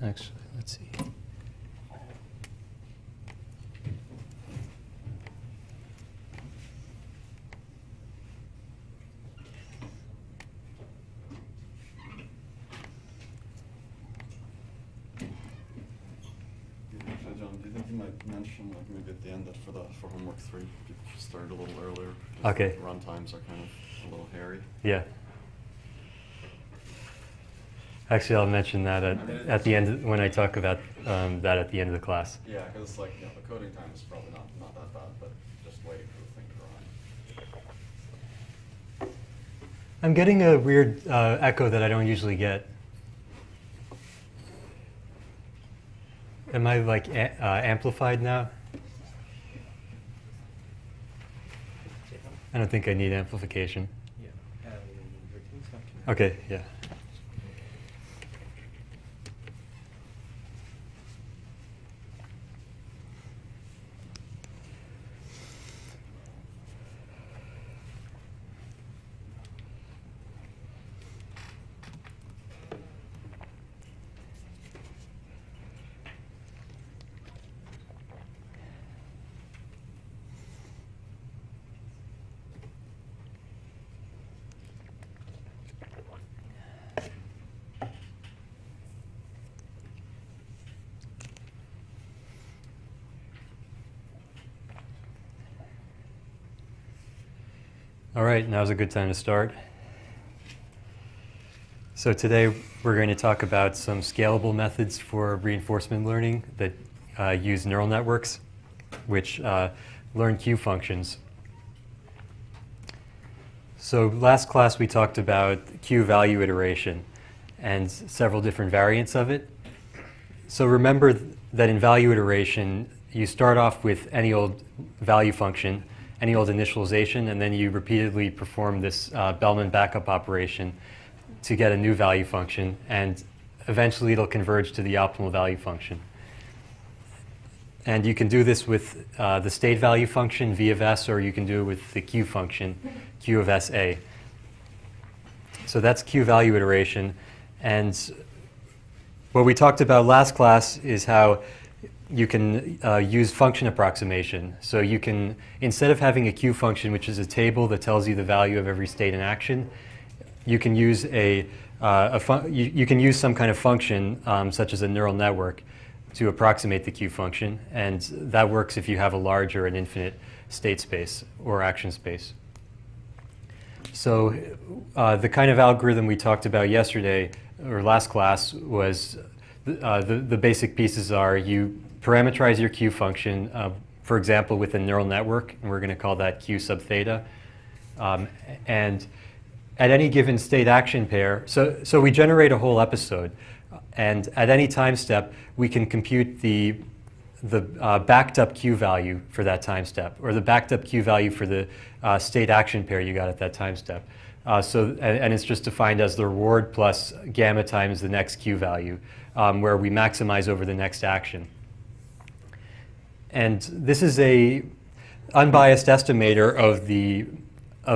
Actually, let's see. Actually, John, do you think you might mention, like maybe at the end, that for homework 3, people should start a little earlier? Okay. Run times are kind of a little hairy. Yeah. Actually, I'll mention that at the end when I talk about that at the end of the class. Yeah, because like the coding time is probably not that bad, but just waiting for the thing to run. I'm getting a weird echo that I don't usually get. Am I like amplified now? I don't think I need amplification. Yeah. Okay, yeah. All right, now's a good time to start. So today we're going to talk about some scalable methods for reinforcement learning that use neural networks, which learn Q functions. So last class we talked about Q value iteration and several different variants of it. So remember that in value iteration, you start off with any old value function, any old initialization, and then you repeatedly perform this Bellman backup operation to get a new value function, and eventually it'll converge to the optimal value function. And you can do this with the state value function, V of S, or you can do it with the Q function, Q of SA. So that's Q value iteration. And what we talked about last class is how you can use function approximation. So you can, instead of having a Q function, which is a table that tells you the value of every state in action, you can use you can use some kind of function, such as a neural network, to approximate the Q function. And that works if you have a large or an infinite state space or action space. So the kind of algorithm we talked about yesterday, or last class, was the basic pieces are you parameterize your Q function, for example, with a neural network, and we're going to call that Q sub theta. And at any given state action pair, so we generate a whole episode, and at any time step, we can compute the backed up Q value for that time step, or the backed up Q value for the state action pair you got at that time step. And it's just defined as the reward plus gamma times the next Q value, where we maximize over the next action. And this is a unbiased estimator of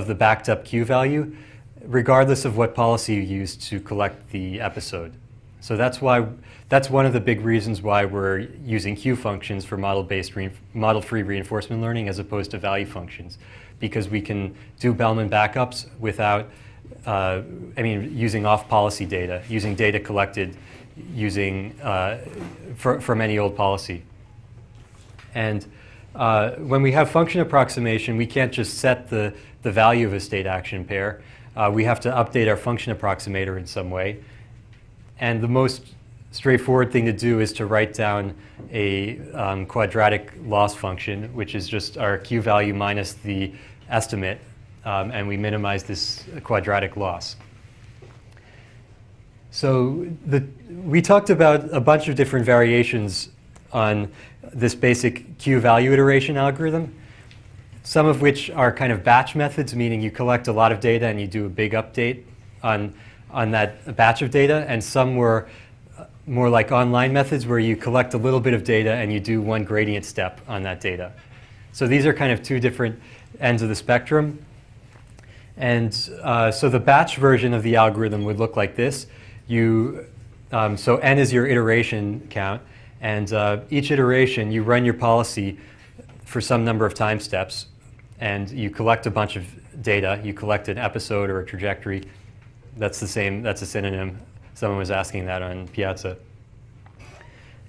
the backed up Q value, regardless of what policy you use to collect the episode. So that's one of the big reasons why we're using Q functions for model-free reinforcement learning as opposed to value functions, because we can do Bellman backups without, using off-policy data, using data collected from any old policy. And when we have function approximation, we can't just set the value of a state action pair. We have to update our function approximator in some way. And the most straightforward thing to do is to write down a quadratic loss function, which is just our Q value minus the estimate, and we minimize this quadratic loss. So we talked about a bunch of different variations on this basic Q value iteration algorithm, some of which are kind of batch methods, meaning you collect a lot of data and you do a big update on that batch of data, and some were more like online methods where you collect a little bit of data and you do one gradient step on that data. So these are kind of two different ends of the spectrum. And so the batch version of the algorithm would look like this. You So n is your iteration count, and each iteration you run your policy for some number of time steps, and you collect a bunch of data. You collect an episode or a trajectory. That's the same. That's a synonym. Someone was asking that on Piazza.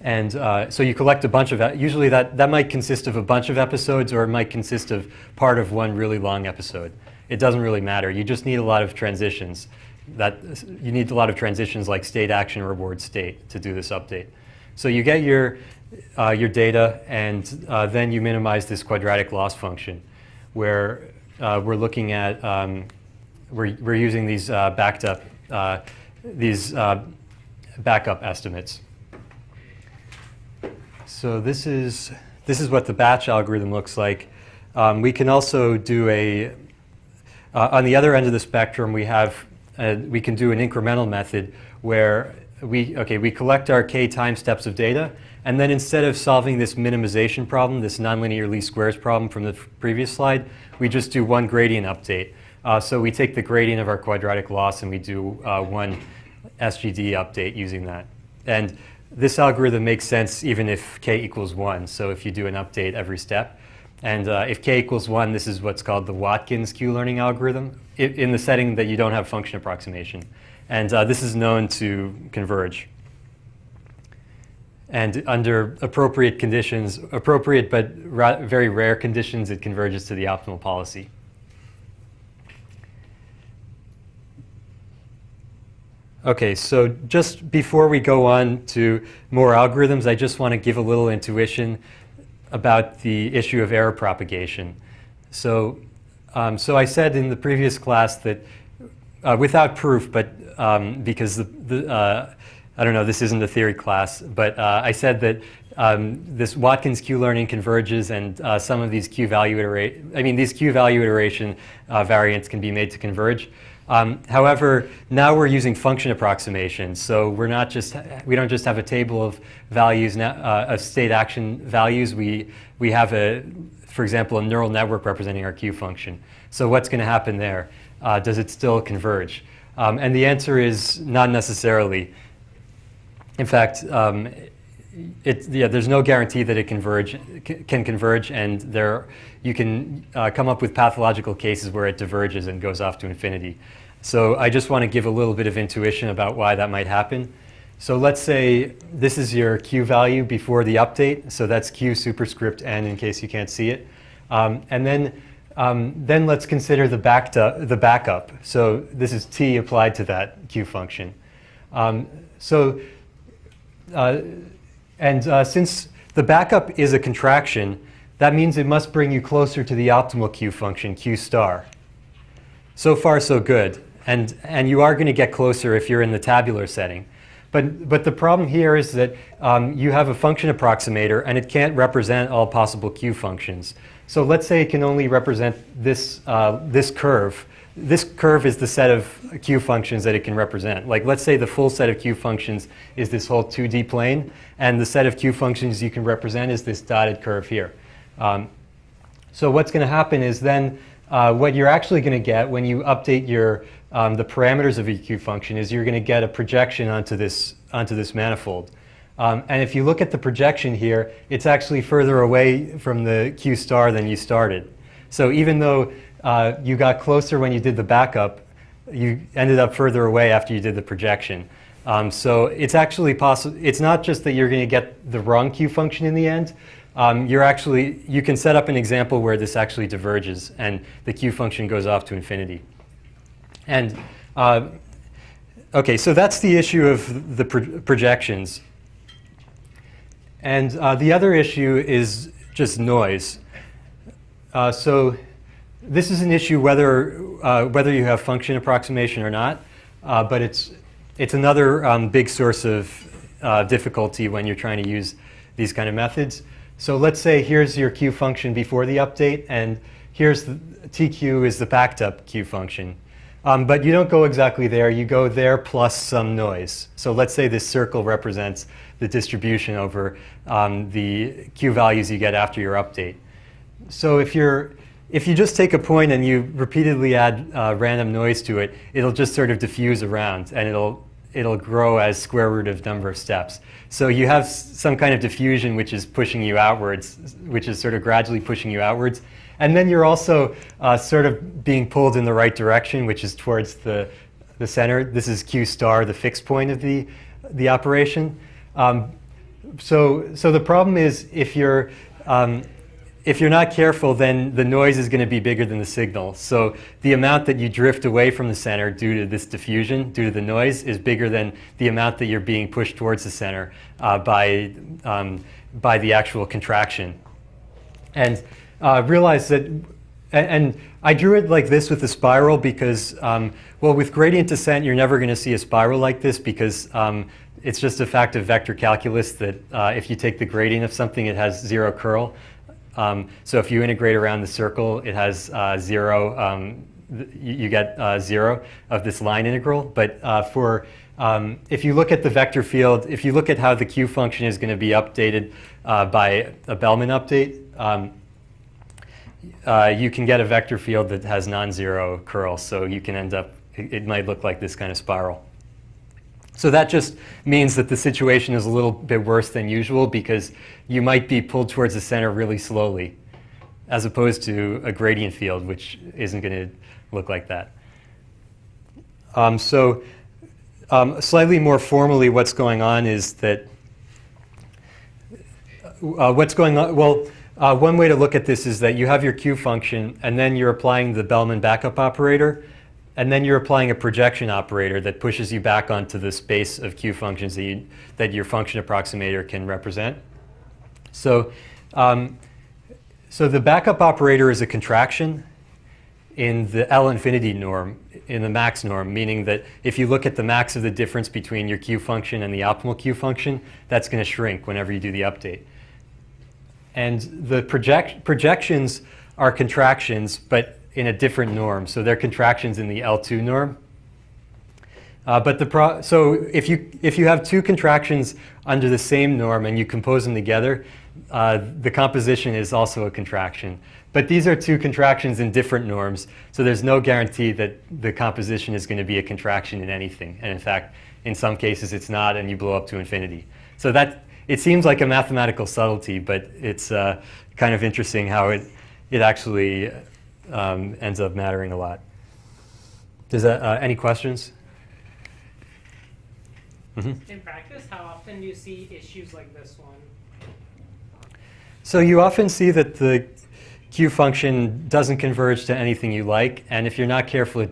And so you collect a bunch of, usually that might consist of a bunch of episodes, or it might consist of part of one really long episode. It doesn't really matter. You just need a lot of transitions. You need a lot of transitions like state, action, reward, state to do this update. So you get your data, and then you minimize this quadratic loss function, where we're looking at, we're using these backup estimates. So this is what the batch algorithm looks like. We can also do on the other end of the spectrum, we can do an incremental method where we collect our k time steps of data, and then instead of solving this minimization problem, this nonlinear least squares problem from the previous slide, we just do one gradient update. So we take the gradient of our quadratic loss and we do one SGD update using that. And this algorithm makes sense even if k equals 1, so if you do an update every step. And if k equals 1, this is what's called the Watkins Q-learning algorithm in the setting that you don't have function approximation. And this is known to converge. And under appropriate conditions, appropriate but very rare conditions, it converges to the optimal policy. Okay, so just before we go on to more algorithms, I just want to give a little intuition about the issue of error propagation. So I said in the previous class that without proof, but because I don't know, this isn't a theory class, but I said that this Watkins Q-learning converges, and some of these Q-value iteration variants can be made to converge. However, now we're using function approximations, so we don't just have a table of values now, of state action values. We have for example, a neural network representing our Q function. So what's going to happen there? Does it still converge? And the answer is not necessarily. In fact, there's no guarantee that it can converge, and you can come up with pathological cases where it diverges and goes off to infinity. So I just want to give a little bit of intuition about why that might happen. So let's say this is your Q value before the update. So that's Q superscript n in case you can't see it. And then let's consider the backup. So this is T applied to that Q function. Since the backup is a contraction, that means it must bring you closer to the optimal Q function, Q star. So far, so good. And you are going to get closer if you're in the tabular setting. But the problem here is that you have a function approximator, and it can't represent all possible Q functions. So let's say it can only represent this curve. This curve is the set of Q functions that it can represent. Like, let's say the full set of Q functions is this whole 2D plane, and the set of Q functions you can represent is this dotted curve here. So what's going to happen is then what you're actually going to get when you update the parameters of a Q function is you're going to get a projection onto this manifold. And if you look at the projection here, it's actually further away from the Q star than you started. So even though you got closer when you did the backup, you ended up further away after you did the projection. So it's actually possible. It's not just that you're going to get the wrong Q function in the end. You can set up an example where this actually diverges and the Q function goes off to infinity. And okay, so that's the issue of the projections. And the other issue is just noise. So this is an issue whether you have function approximation or not, but it's another big source of difficulty when you're trying to use these kind of methods. So let's say here's your Q function before the update, and here's the TQ is the backed up Q function. But you don't go exactly there. You go there plus some noise. So let's say this circle represents the distribution over the Q values you get after your update. So if you just take a point and you repeatedly add random noise to it, it'll just sort of diffuse around, and it'll grow as square root of number of steps. So you have some kind of diffusion which is pushing you outwards, which is sort of gradually pushing you outwards. And then you're also sort of being pulled in the right direction, which is towards the center. This is Q star, the fixed point of the operation. So the problem is if you're not careful, then the noise is going to be bigger than the signal. So the amount that you drift away from the center due to this diffusion, due to the noise, is bigger than the amount that you're being pushed towards the center by the actual contraction. And realize that, and I drew it like this with the spiral because, well, with gradient descent, you're never going to see a spiral like this because it's just a fact of vector calculus that if you take the gradient of something, it has zero curl. So if you integrate around the circle, it has zero, you get zero of this line integral. But if you look at the vector field, if you look at how the Q function is going to be updated by a Bellman update, you can get a vector field that has non-zero curl. So you can end up, it might look like this kind of spiral. So that just means that the situation is a little bit worse than usual because you might be pulled towards the center really slowly, as opposed to a gradient field, which isn't going to look like that. Slightly more formally, what's going on is that one way to look at this is that you have your Q function, and then you're applying the Bellman backup operator. And then you're applying a projection operator that pushes you back onto the space of Q functions that your function approximator can represent. So the backup operator is a contraction in the L infinity norm, in the max norm, meaning that if you look at the max of the difference between your Q function and the optimal Q function, that's going to shrink whenever you do the update. And the projections are contractions, but in a different norm. So they're contractions in the L2 norm. So if you have two contractions under the same norm and you compose them together, the composition is also a contraction. But these are two contractions in different norms, so there's no guarantee that the composition is going to be a contraction in anything. And in fact, in some cases it's not, and you blow up to infinity. So it seems like a mathematical subtlety, but it's kind of interesting how it actually ends up mattering a lot. Does that, any questions? Mm-hmm. In practice, how often do you see issues like this one? So you often see that the Q function doesn't converge to anything you like, and if you're not careful,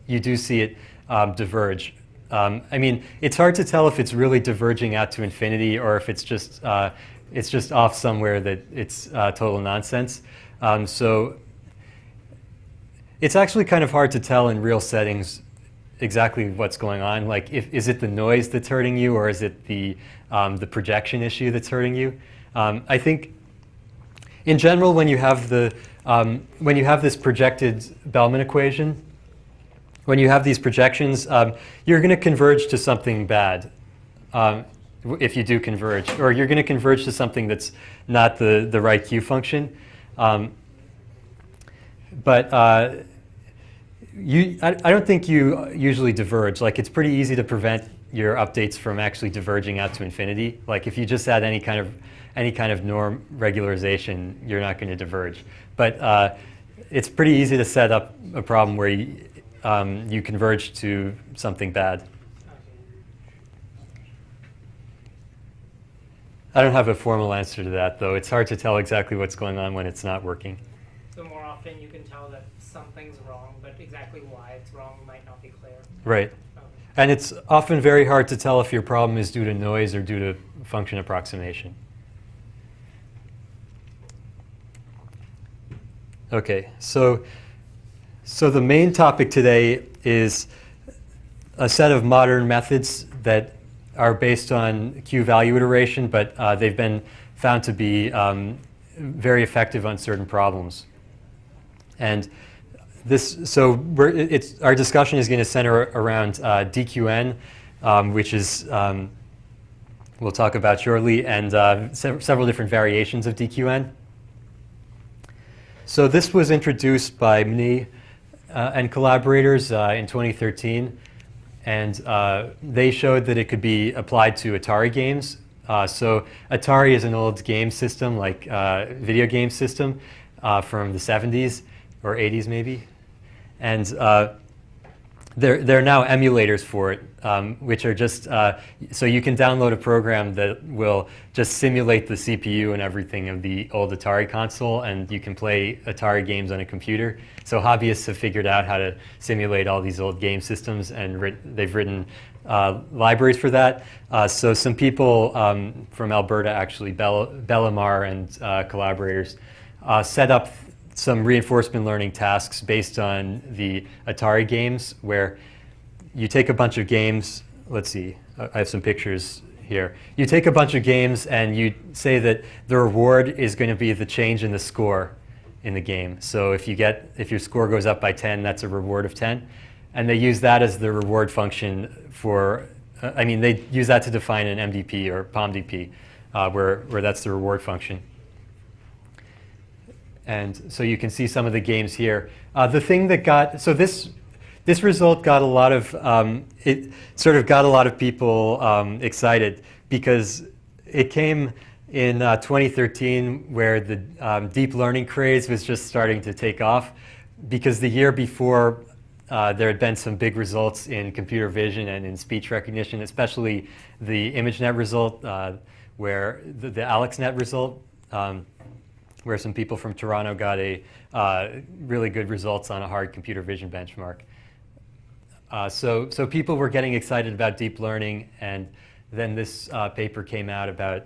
you do see it diverge. I mean, it's hard to tell if it's really diverging out to infinity or if it's just off somewhere that it's total nonsense. So it's actually kind of hard to tell in real settings exactly what's going on. Like, is it the noise that's hurting you, or is it the projection issue that's hurting you? I think, in general, when you have this projected Bellman equation, when you have these projections, you're going to converge to something bad if you do converge, or you're going to converge to something that's not the right Q function. But I don't think you usually diverge. Like, it's pretty easy to prevent your updates from actually diverging out to infinity. Like, if you just add any kind of norm regularization, you're not going to diverge. But it's pretty easy to set up a problem where you converge to something bad. I don't have a formal answer to that, though. It's hard to tell exactly what's going on when it's not working. So more often you can tell that something's wrong, but exactly why it's wrong might not be clear. Right. Okay. And it's often very hard to tell if your problem is due to noise or due to function approximation. Okay, so the main topic today is a set of modern methods that are based on Q-value iteration, but they've been found to be very effective on certain problems. And our discussion is going to center around DQN, which is we'll talk about shortly, and several different variations of DQN. So this was introduced by Mni and collaborators in 2013. And they showed that it could be applied to Atari games. So Atari is an old game system, like video game system from the 70s or 80s maybe. And there are now emulators for it, which are just, so you can download a program that will just simulate the CPU and everything of the old Atari console, and you can play Atari games on a computer. So hobbyists have figured out how to simulate all these old game systems, and they've written libraries for that. So some people from Alberta, actually, Bellamar and collaborators, set up some reinforcement learning tasks based on the Atari games, where you take a bunch of games. Let's see, I have some pictures here. You take a bunch of games and you say that the reward is going to be the change in the score in the game. So if your score goes up by 10, that's a reward of 10. And they use that as the reward function for, they use that to define an MDP or POMDP, where that's the reward function. And so you can see some of the games here. The thing that got, so this result got a lot of, it sort of got a lot of people excited, because it came in 2013, where the deep learning craze was just starting to take off, because the year before there had been some big results in computer vision and in speech recognition, especially the ImageNet result, where the AlexNet result, where some people from Toronto got a really good results on a hard computer vision benchmark. So people were getting excited about deep learning, and then this paper came out about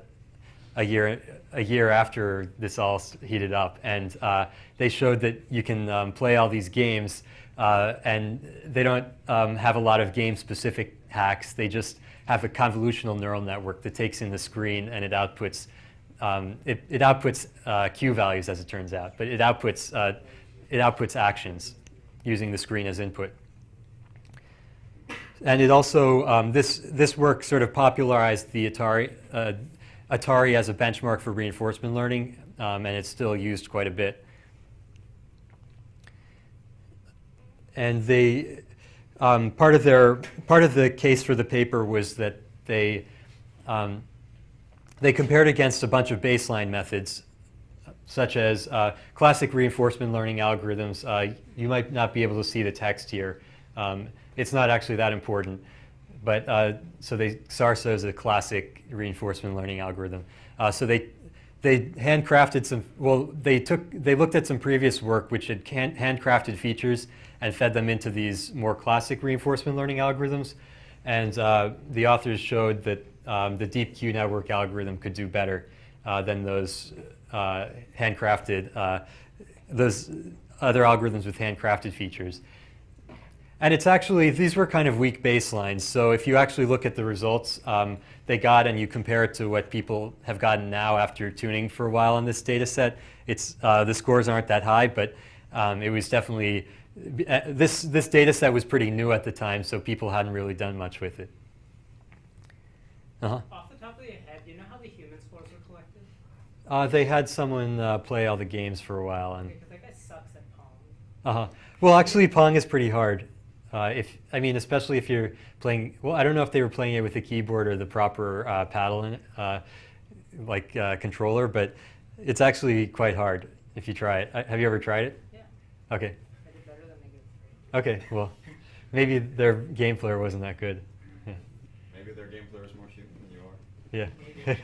a year after this all heated up, and they showed that you can play all these games, and they don't have a lot of game-specific hacks. They just have a convolutional neural network that takes in the screen, and it outputs it outputs Q values, as it turns out, but it outputs actions using the screen as input. And it also, this work sort of popularized the Atari as a benchmark for reinforcement learning, and it's still used quite a bit. And they, part of the case for the paper was that they compared against a bunch of baseline methods, such as classic reinforcement learning algorithms. You might not be able to see the text here. It's not actually that important. But so SARSA is a classic reinforcement learning algorithm. So they handcrafted some, well, they looked at some previous work which had handcrafted features and fed them into these more classic reinforcement learning algorithms. And the authors showed that the deep Q network algorithm could do better than those handcrafted, those other algorithms with handcrafted features. And it's actually, these were kind of weak baselines. So if you actually look at the results they got and you compare it to what people have gotten now after tuning for a while on this data set, it's, the scores aren't that high, but it was definitely, this data set was pretty new at the time, so people hadn't really done much with it. Off the top of your head, do you know how the human scores were collected? They had someone play all the games for a while. And Because that guy sucks at Pong. Well, actually, Pong is pretty hard. Especially if you're playing, well, I don't know if they were playing it with a keyboard or the proper paddle controller, but it's actually quite hard if you try it. Have you ever tried it? Yeah. Okay. I did better than negative 3. Okay, well, maybe their game player wasn't that good. Yeah. Maybe their game player is more human than you are. Yeah. Maybe.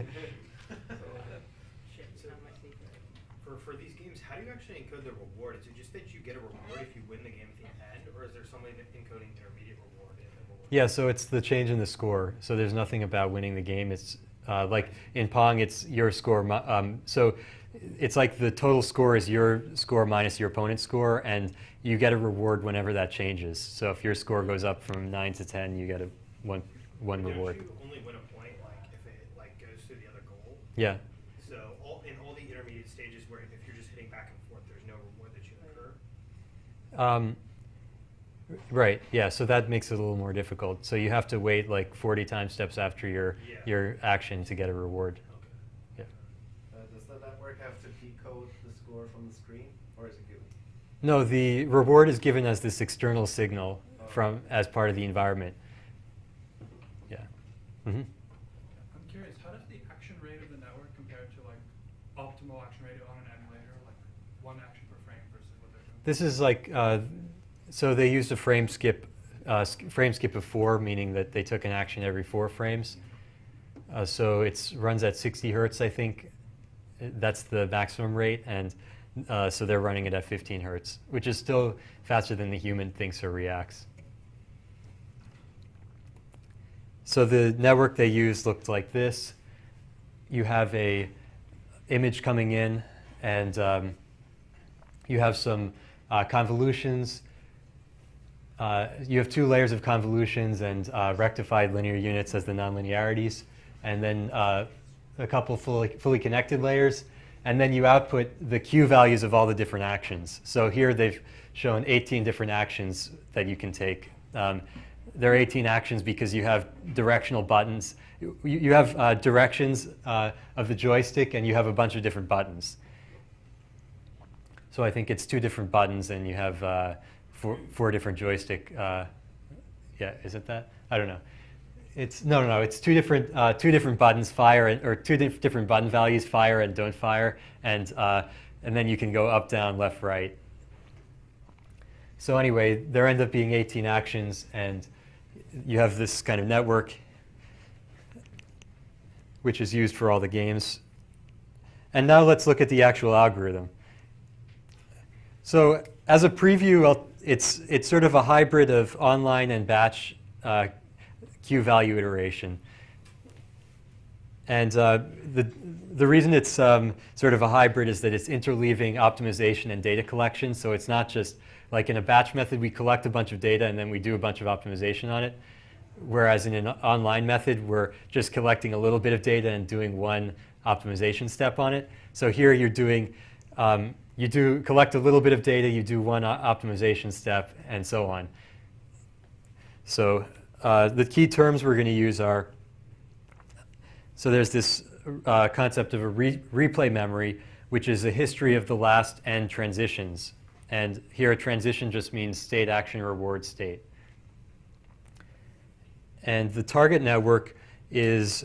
Shit, it's not my secret. For these games, how do you actually encode the reward? Is it just that you get a reward if you win the game at the end, or is there somebody encoding intermediate reward in the reward? Yeah, so it's the change in the score. So there's nothing about winning the game. It's like in Pong, it's your score. So it's like the total score is your score minus your opponent's score, and you get a reward whenever that changes. So if your score goes up from 9 to 10, you get a one reward. Don't you only win a point if it goes to the other goal? Yeah. So in all the intermediate stages, where if you're just hitting back and forth, there's no reward that you incur? Right. Yeah. So that makes it a little more difficult. So you have to wait like 40 time steps after your action to get a reward. Okay. Yeah. Does the network have to decode the score from the screen, or is it given? No, the reward is given as this external signal as part of the environment. Mhm. I'm curious, how does the action rate of the network compare to like optimal action rate on an emulator, like one action per frame versus what they're doing? This is like, so they used a frame skip of 4, meaning that they took an action every 4 frames. So it runs at 60 hertz, I think. That's the maximum rate, and so they're running it at 15 hertz, which is still faster than the human thinks or reacts. So the network they used looked like this. You have a image coming in, and you have some convolutions. You have 2 layers of convolutions and rectified linear units as the nonlinearities, and then a couple fully connected layers, and then you output the Q values of all the different actions. So here they've shown 18 different actions that you can take. There are 18 actions because you have directional buttons. You have directions of the joystick, and you have a bunch of different buttons. So I think it's 2 different buttons, and you have 4 different joystick. Yeah, is it that? I don't know. It's no. It's 2 different buttons, fire or 2 different button values, fire and don't fire, and then you can go up, down, left, right. So anyway, there end up being 18 actions, and you have this kind of network, which is used for all the games. And now let's look at the actual algorithm. So as a preview, it's sort of a hybrid of online and batch Q value iteration. And the reason it's sort of a hybrid is that it's interleaving optimization and data collection. So it's not just like in a batch method, we collect a bunch of data and then we do a bunch of optimization on it. Whereas in an online method, we're just collecting a little bit of data and doing one optimization step on it. So here you're doing, you collect a little bit of data, you do one optimization step, and so on. So the key terms we're going to use are, so there's this concept of a replay memory, which is a history of the last n transitions. And here a transition just means state, action, reward, state. And the target network is,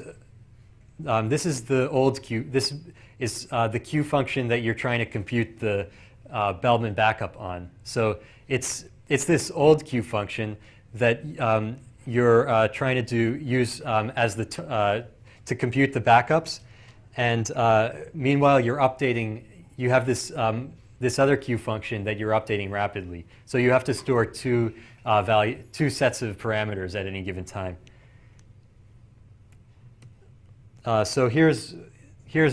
this is the old Q. This is the Q function that you're trying to compute the Bellman backup on. So it's this old Q function that you're trying to use as the to compute the backups. And meanwhile, you're updating. You have this this other Q function that you're updating rapidly. So you have to store two sets of parameters at any given time. So here's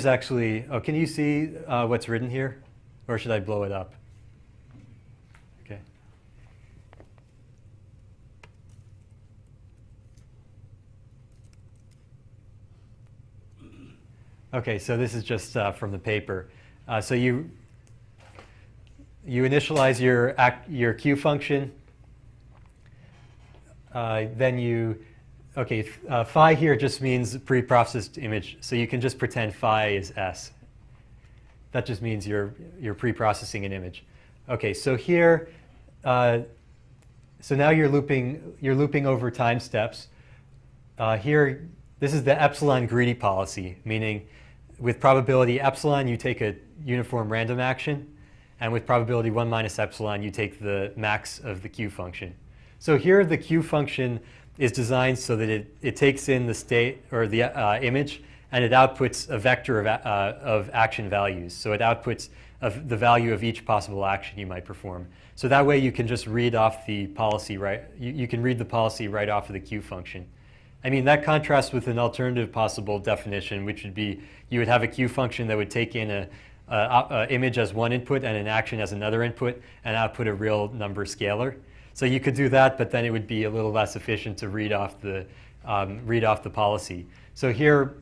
actually, oh, can you see what's written here? Or should I blow it up? Okay. Okay, so this is just from the paper. So you initialize your Q function. Then you, okay, phi here just means pre-processed image. So you can just pretend phi is S. That just means you're pre-processing an image. Okay, so here, so now you're looping over time steps. Here, this is the epsilon greedy policy, meaning with probability epsilon, you take a uniform random action, and with probability 1 minus epsilon, you take the max of the Q function. So here, the Q function is designed so that it takes in the state or the image, and it outputs a vector of action values. So it outputs the value of each possible action you might perform. So that way you can just read off the policy, right? You can read the policy right off of the Q function. I mean, that contrasts with an alternative possible definition, which would be you would have a Q function that would take in a image as one input and an action as another input and output a real number scalar. So you could do that, but then it would be a little less efficient to read off the policy. So here,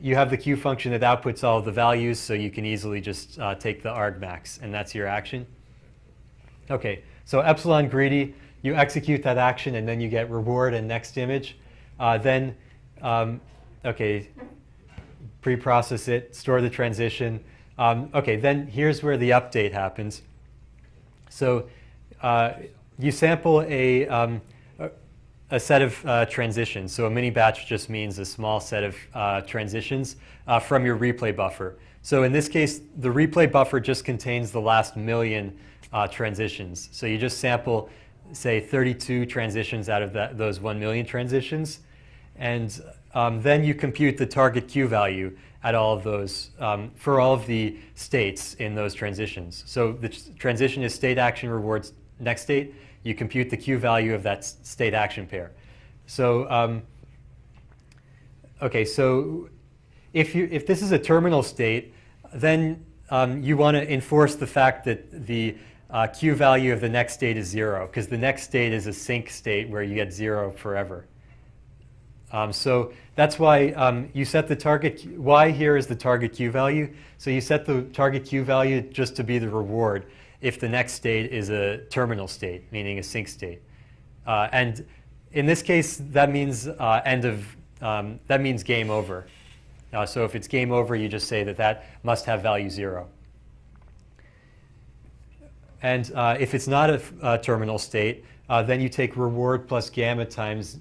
you have the Q function that outputs all of the values, so you can easily just take the argmax, and that's your action. Okay, so epsilon greedy, you execute that action, and then you get reward and next image. Then, okay, pre-process it, store the transition. Okay, then here's where the update happens. So you sample a set of transitions. So a mini batch just means a small set of transitions from your replay buffer. So in this case, the replay buffer just contains the last million transitions. So you just sample, say, 32 transitions out of those 1 million transitions. And then you compute the target Q value at all of those, for all of the states in those transitions. So the transition is state action rewards next state. You compute the Q value of that state action pair. So, okay, so if this is a terminal state, then you want to enforce the fact that the Q value of the next state is 0, because the next state is a sync state where you get 0 forever. So that's why you set the target, Y here is the target Q value. So you set the target Q value just to be the reward if the next state is a terminal state, meaning a sync state. And in this case, that means that means game over. So if it's game over, you just say that must have value 0. And if it's not a terminal state, then you take reward plus gamma times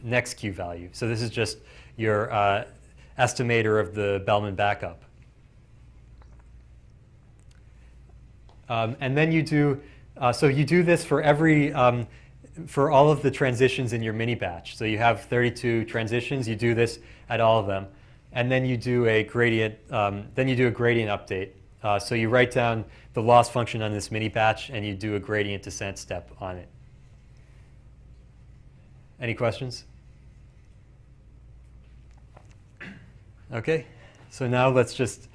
next Q value. So this is just your estimator of the Bellman backup. And then you do, so you do this for for all of the transitions in your mini batch. So you have 32 transitions, you do this at all of them. And then you do a gradient, update. So you write down the loss function on this mini batch and you do a gradient descent step on it. Any questions? Okay, so now let's just,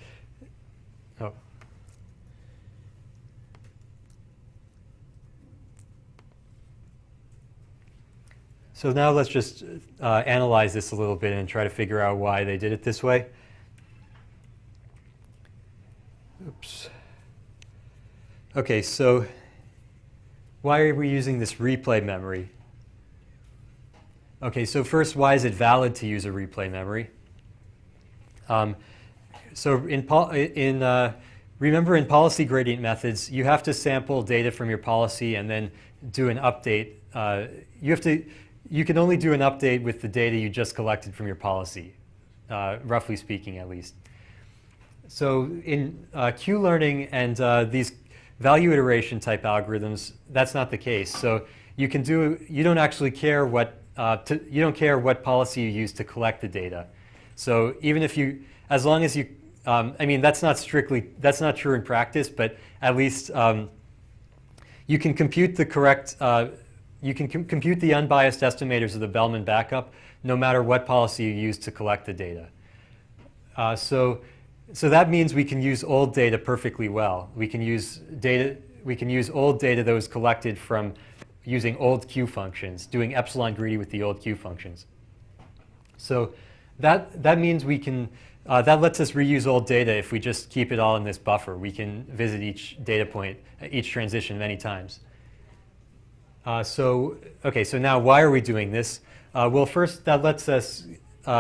So now let's just analyze this a little bit and try to figure out why they did it this way. Oops. Okay, so why are we using this replay memory? Okay, so first, why is it valid to use a replay memory? So remember in policy gradient methods, you have to sample data from your policy and then do an update. You can only do an update with the data you just collected from your policy, roughly speaking at least. So in Q-learning and these value iteration type algorithms, that's not the case. So you don't actually care what policy you use to collect the data. So even if as long as you, I mean, that's not true in practice, but at least you can compute the correct, you can compute the unbiased estimators of the Bellman backup no matter what policy you use to collect the data. So that means we can use old data perfectly well. We can use old data that was collected from using old Q functions, doing epsilon greedy with the old Q functions. So that means we can, that lets us reuse old data if we just keep it all in this buffer. We can visit each data point, each transition many times. So now why are we doing this? Well, first, that lets us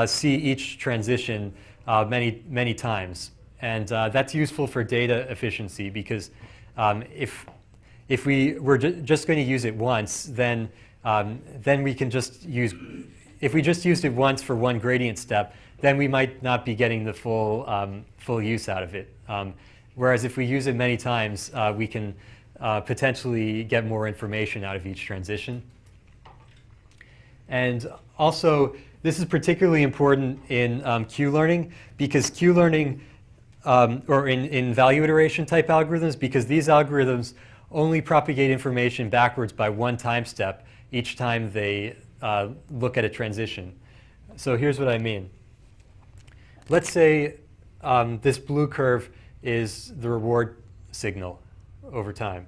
see each transition many times. And that's useful for data efficiency because if we were just going to use it once, then we can just use, if we just used it once for one gradient step, then we might not be getting the full use out of it. Whereas if we use it many times, we can potentially get more information out of each transition. And also, this is particularly important in Q-learning because Q-learning, or in value iteration type algorithms, because these algorithms only propagate information backwards by one time step each time they look at a transition. So here's what I mean. Let's say this blue curve is the reward signal over time.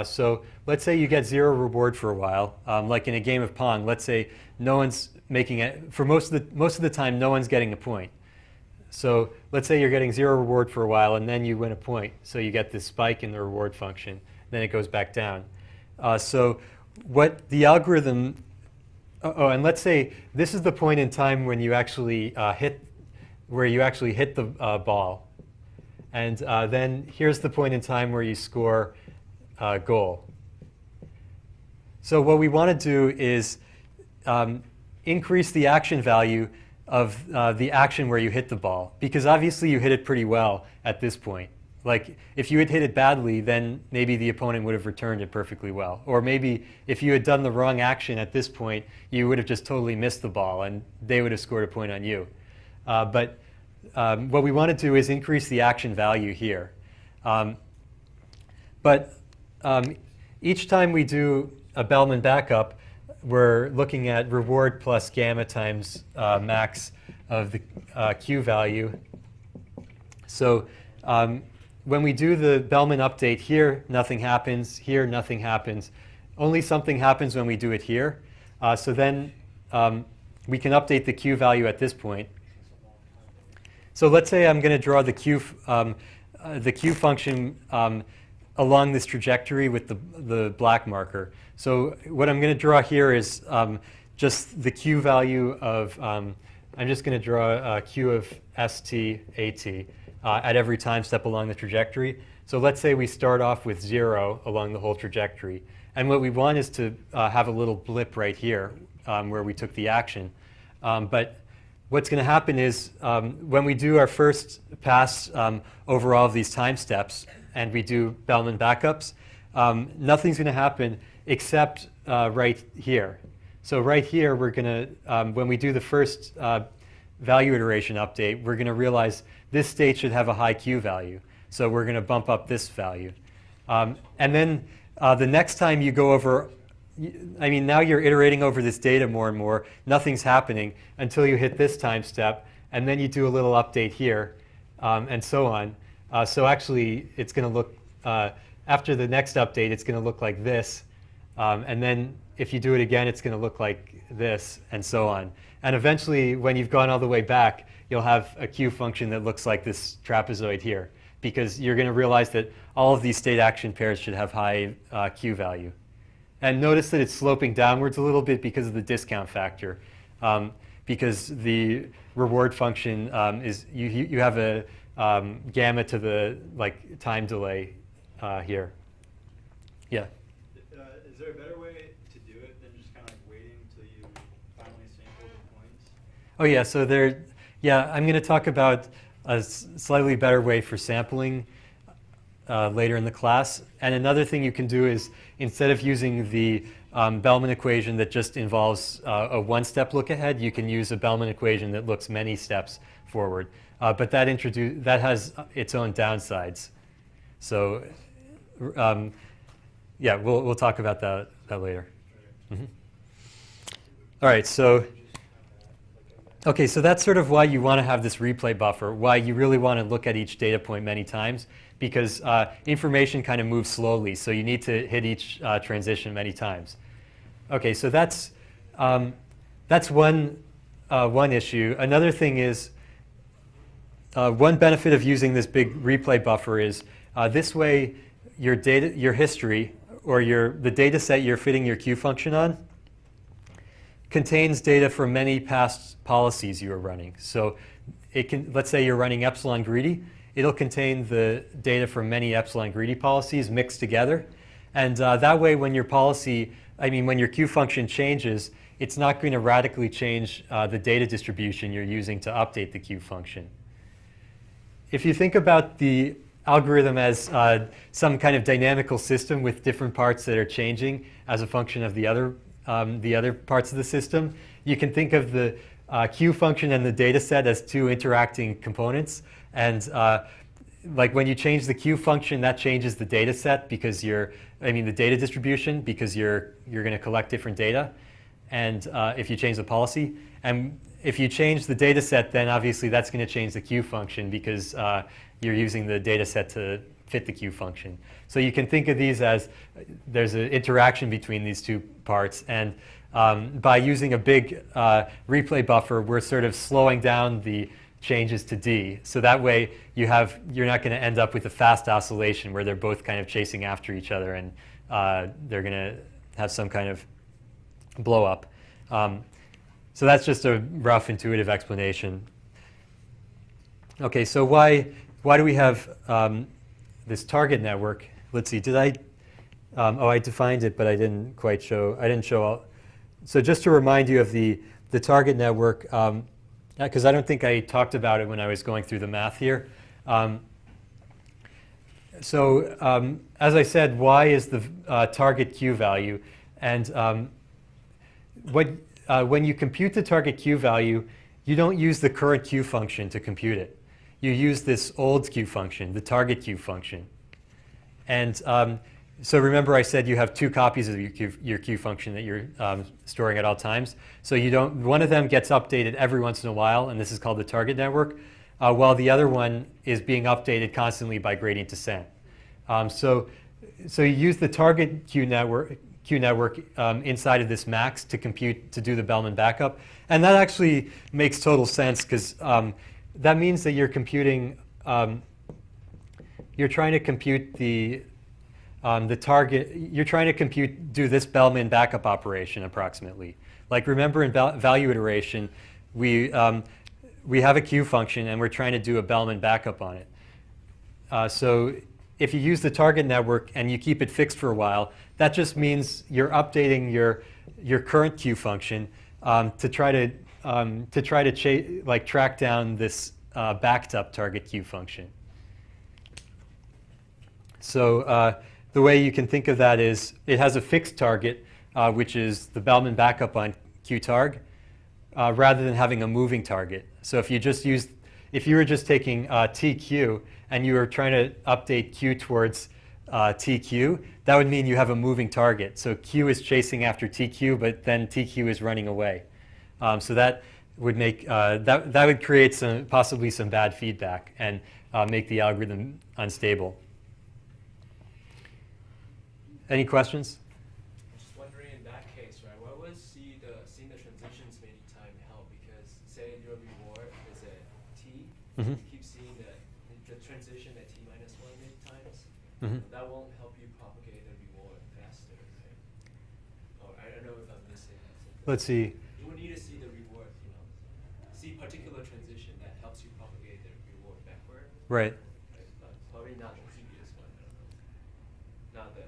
So let's say you get 0 reward for a while, like in a game of Pong. Let's say no one's making it, for most of the time, no one's getting a point. So let's say you're getting 0 reward for a while, and then you win a point. So you get this spike in the reward function. Then it goes back down. So what the algorithm, and let's say this is the point in time when you actually hit the ball. And then here's the point in time where you score a goal. So what we want to do is increase the action value of the action where you hit the ball, because obviously you hit it pretty well at this point. Like, if you had hit it badly, then maybe the opponent would have returned it perfectly well. Or maybe if you had done the wrong action at this point, you would have just totally missed the ball and they would have scored a point on you. But what we want to do is increase the action value here. Each time we do a Bellman backup, we're looking at reward plus gamma times max of the Q value. So when we do the Bellman update here, nothing happens. Here, nothing happens. Only something happens when we do it here. So then we can update the Q value at this point. So let's say I'm going to draw the Q function along this trajectory with the black marker. So what I'm going to draw here is just the Q value of, I'm just going to draw a Q of ST, AT at every time step along the trajectory. So let's say we start off with 0 along the whole trajectory. And what we want is to have a little blip right here where we took the action. But what's going to happen is when we do our first pass over all of these time steps and we do Bellman backups, nothing's going to happen except right here. So right here, we're going to, when we do the first value iteration update, we're going to realize this state should have a high Q value. So we're going to bump up this value. And then the next time you go over, I mean, now you're iterating over this data more and more. Nothing's happening until you hit this time step. And then you do a little update here, and so on. So actually, it's going to look, after the next update, it's going to look like this. And then if you do it again, it's going to look like this, and so on. And eventually, when you've gone all the way back, you'll have a Q function that looks like this trapezoid here, because you're going to realize that all of these state action pairs should have high Q value. And notice that it's sloping downwards a little bit because of the discount factor, because the reward function is, you have a gamma to the time delay here. Yeah? Is there a better way to do it than just kind of waiting until you finally sample the points? Oh yeah, so I'm going to talk about a slightly better way for sampling later in the class. And another thing you can do is, instead of using the Bellman equation that just involves a one-step look ahead, you can use a Bellman equation that looks many steps forward. But that has its own downsides. So yeah, we'll talk about that later. Mm-hmm. All right, so okay, so that's sort of why you want to have this replay buffer, why you really want to look at each data point many times, because information kind of moves slowly, so you need to hit each transition many times. Okay, so that's one issue. Another thing is, one benefit of using this big replay buffer is this way your history, or the data set you're fitting your Q function on, contains data from many past policies you were running. So let's say you're running epsilon greedy, it'll contain the data from many epsilon greedy policies mixed together. And that way when your Q function changes, it's not going to radically change the data distribution you're using to update the Q function. If you think about the algorithm as some kind of dynamical system with different parts that are changing as a function of the other parts of the system, you can think of the Q function and the data set as two interacting components. And like when you change the Q function, that changes the data set because the data distribution, because you're going to collect different data. And if you change the policy, and if you change the data set, then obviously that's going to change the Q function because you're using the data set to fit the Q function. So you can think of these as there's an interaction between these two parts. And by using a big replay buffer, we're sort of slowing down the changes to D. So that way you're not going to end up with a fast oscillation where they're both kind of chasing after each other and they're going to have some kind of blow up. So that's just a rough intuitive explanation. Okay, so why do we have this target network? Let's see, I defined it, but I didn't show all. so just to remind you of the target network, because I don't think I talked about it when I was going through the math here. As I said, y is the target q value. And when you compute the target q value, you don't use the current q function to compute it. You use this old q function, the target q function. And so remember I said you have two copies of your q function that you're storing at all times. So one of them gets updated every once in a while, and this is called the target network, while the other one is being updated constantly by gradient descent. So you use the target q network inside of this max to do the Bellman backup. And that actually makes total sense, because that means that you're computing, you're trying to compute the target, you're trying to do this Bellman backup operation approximately. Like remember in value iteration, we have a q function and we're trying to do a Bellman backup on it. So if you use the target network and you keep it fixed for a while, that just means you're updating your current q function to try to track down this backed up target q function. So the way you can think of that is it has a fixed target, which is the Bellman backup on qtarg, rather than having a moving target. So if you were just taking tq and you were trying to update q towards tq, that would mean you have a moving target. So q is chasing after tq, but then tq is running away. So that would make that would create possibly some bad feedback and make the algorithm unstable. Any questions? Just wondering in that case, right? What would seeing the transitions many time help? Because say your reward is at t, you keep seeing the transition at t minus 1 many times. That won't help you propagate the reward faster, right? Or I don't know if I'm missing something. Let's see. You would need to see the reward, see particular transition that helps you propagate the reward backward. Right. Probably not the previous one. I don't know. Not the.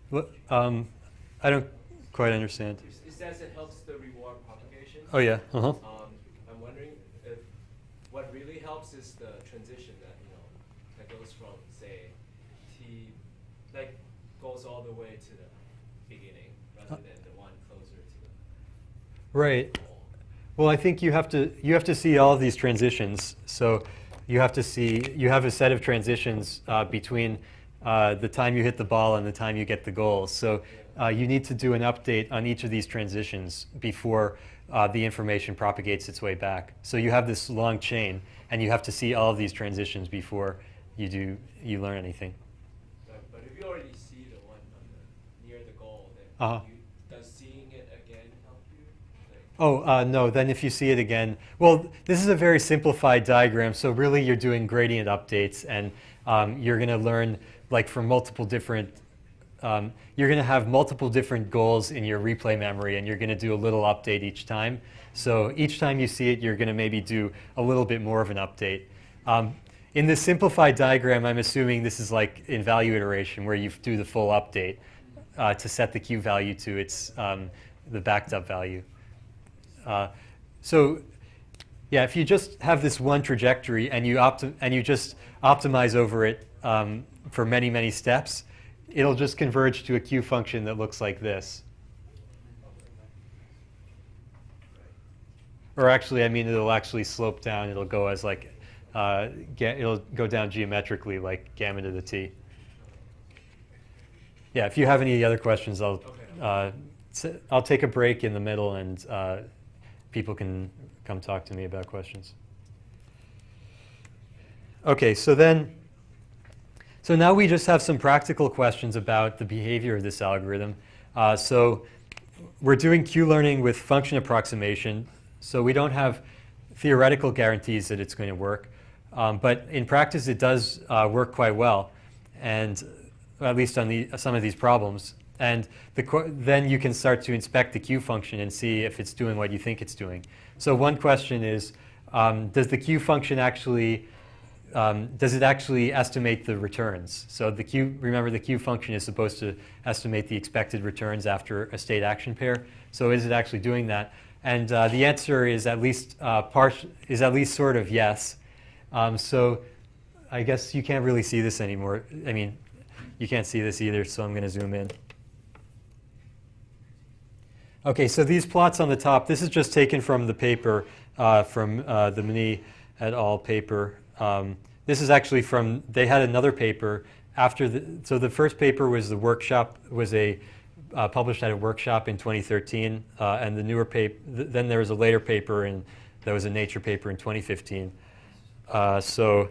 I don't quite understand. It says it helps the reward propagation. Oh yeah. I'm wondering if what really helps is the transition that goes from say t, like goes all the way to the beginning rather than the one closer to the Right. goal. Well, I think you have to see all of these transitions. So you have a set of transitions between the time you hit the ball and the time you get the goal. So you need to do an update on each of these transitions before the information propagates its way back. So you have this long chain, and you have to see all of these transitions before you learn anything. But if you already see the one near the goal, then does seeing it again help you? Like, No, then if you see it again, well, this is a very simplified diagram. So really you're doing gradient updates, and you're going to learn like from multiple different, you're going to have multiple different goals in your replay memory, and you're going to do a little update each time. So each time you see it, you're going to maybe do a little bit more of an update. In this simplified diagram, I'm assuming this is like in value iteration, where you do the full update to set the q value to its the backed up value. So yeah, if you just have this one trajectory and you just optimize over it for many, many steps, it'll just converge to a q function that looks like this. Or actually, I mean, it'll actually slope down. It'll go as like, it'll go down geometrically like gamma to the t. Yeah, if you have any other questions, I'll take a break in the middle, and people can come talk to me about questions. Okay, so now we just have some practical questions about the behavior of this algorithm. So we're doing Q-learning with function approximation, so we don't have theoretical guarantees that it's going to work. But in practice, it does work quite well, and at least on some of these problems. And then you can start to inspect the Q function and see if it's doing what you think it's doing. So one question is, does the Q function actually does it actually estimate the returns? So the Q, remember the Q function is supposed to estimate the expected returns after a state action pair. So is it actually doing that? And the answer is at least sort of yes. So I guess you can't really see this anymore. I mean, you can't see this either, so I'm going to zoom in. Okay, so these plots on the top, this is just taken from the paper, from the Mini et al. Paper. This is actually from, they had another paper after so the first paper was the workshop, was published at a workshop in 2013, and the newer paper, then there was a later paper, that was a Nature paper in 2015. So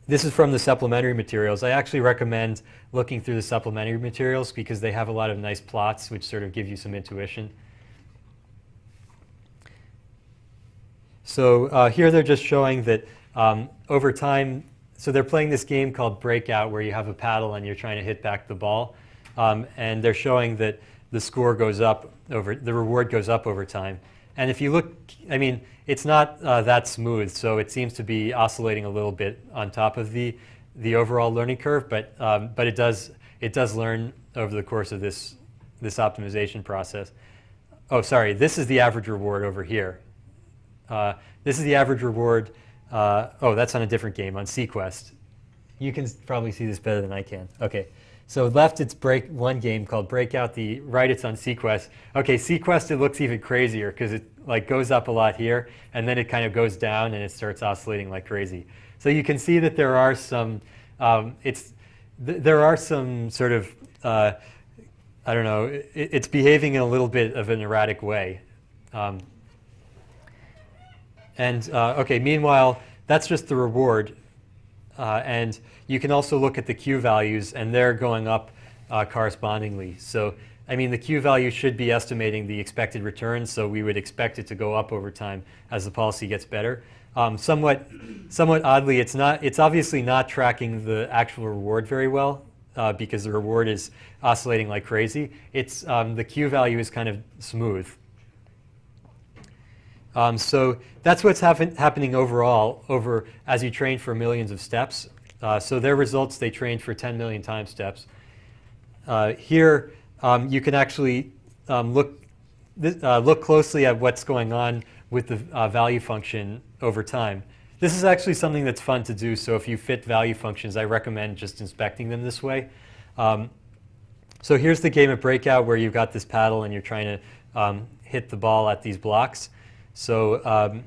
this is from the supplementary materials. I actually recommend looking through the supplementary materials because they have a lot of nice plots which sort of give you some intuition. So here they're just showing that over time, so they're playing this game called Breakout where you have a paddle and you're trying to hit back the ball. And they're showing that the score goes up the reward goes up over time. And if you look, I mean, it's not that smooth, so it seems to be oscillating a little bit on top of the overall learning curve, but it does learn over the course of this optimization process. Oh, sorry, this is the average reward over here. This is the average reward. Oh, that's on a different game, on Sequest. You can probably see this better than I can. Okay. So left, it's one game called Breakout. The right, it's on Sequest. Okay, Sequest, it looks even crazier because it like goes up a lot here, and then it kind of goes down and it starts oscillating like crazy. So you can see that there are some, there are some sort of, I don't know, it's behaving in a little bit of an erratic way. Okay, meanwhile, that's just the reward. And you can also look at the Q values, and they're going up correspondingly. So, I mean, the Q value should be estimating the expected return, so we would expect it to go up over time as the policy gets better. Somewhat oddly, it's obviously not tracking the actual reward very well because the reward is oscillating like crazy. The Q value is kind of smooth. So that's what's happening overall as you train for millions of steps. So their results, they trained for 10 million time steps. Here, you can actually look closely at what's going on with the value function over time. This is actually something that's fun to do, so if you fit value functions, I recommend just inspecting them this way. So here's the game of Breakout where you've got this paddle and you're trying to hit the ball at these blocks. So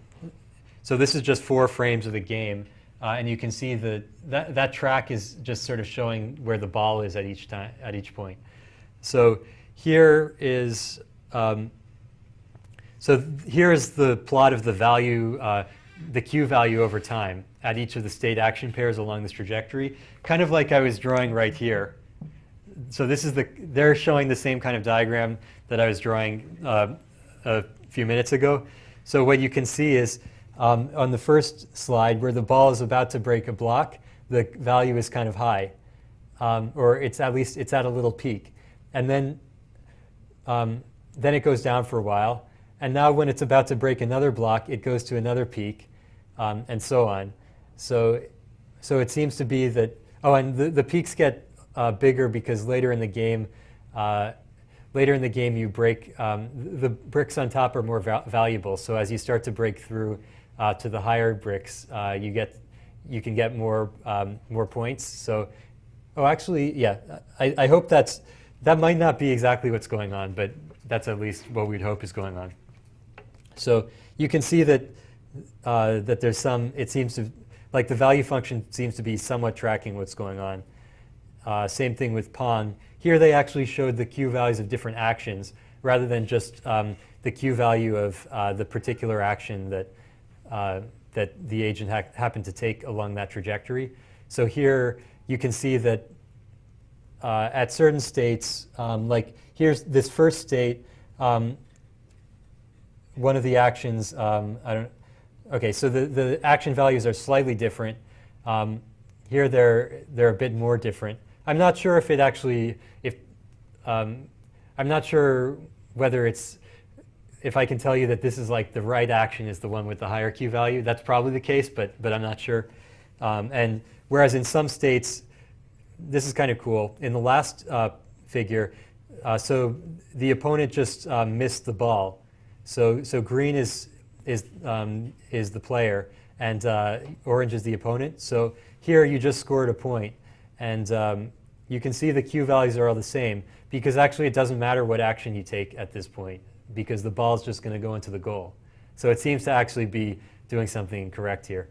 this is just 4 frames of the game, and you can see that track is just sort of showing where the ball is at each point. So here is here is the plot of the value, the Q value over time at each of the state action pairs along this trajectory, kind of like I was drawing right here. So this is they're showing the same kind of diagram that I was drawing a few minutes ago. So what you can see is on the first slide where the ball is about to break a block, the value is kind of high, or it's at a little peak, and then it goes down for a while, and now when it's about to break another block, it goes to another peak, and so on. So it seems to be that and the peaks get bigger because later in the game. You break, the bricks on top are more valuable. So as you start to break through to the higher bricks, you can get more points. So, actually, yeah, I hope that might not be exactly what's going on, but that's at least what we'd hope is going on. So you can see that there's some. It seems to like the value function seems to be somewhat tracking what's going on. Same thing with Pong. Here they actually showed the Q values of different actions rather than just the Q value of the particular action that the agent happened to take along that trajectory. So here you can see that at certain states, like here's this first state, one of the actions, okay, so the action values are slightly different. Here they're a bit more different. I'm not sure if it actually, I'm not sure whether it's if I can tell you that this is like the right action is the one with the higher Q value, that's probably the case, but I'm not sure. And whereas in some states, this is kind of cool. In the last figure, so the opponent just missed the ball. So green is the player, and orange is the opponent. So here you just scored a point, and you can see the Q values are all the same, because actually it doesn't matter what action you take at this point, because the ball is just going to go into the goal. So it seems to actually be doing something correct here.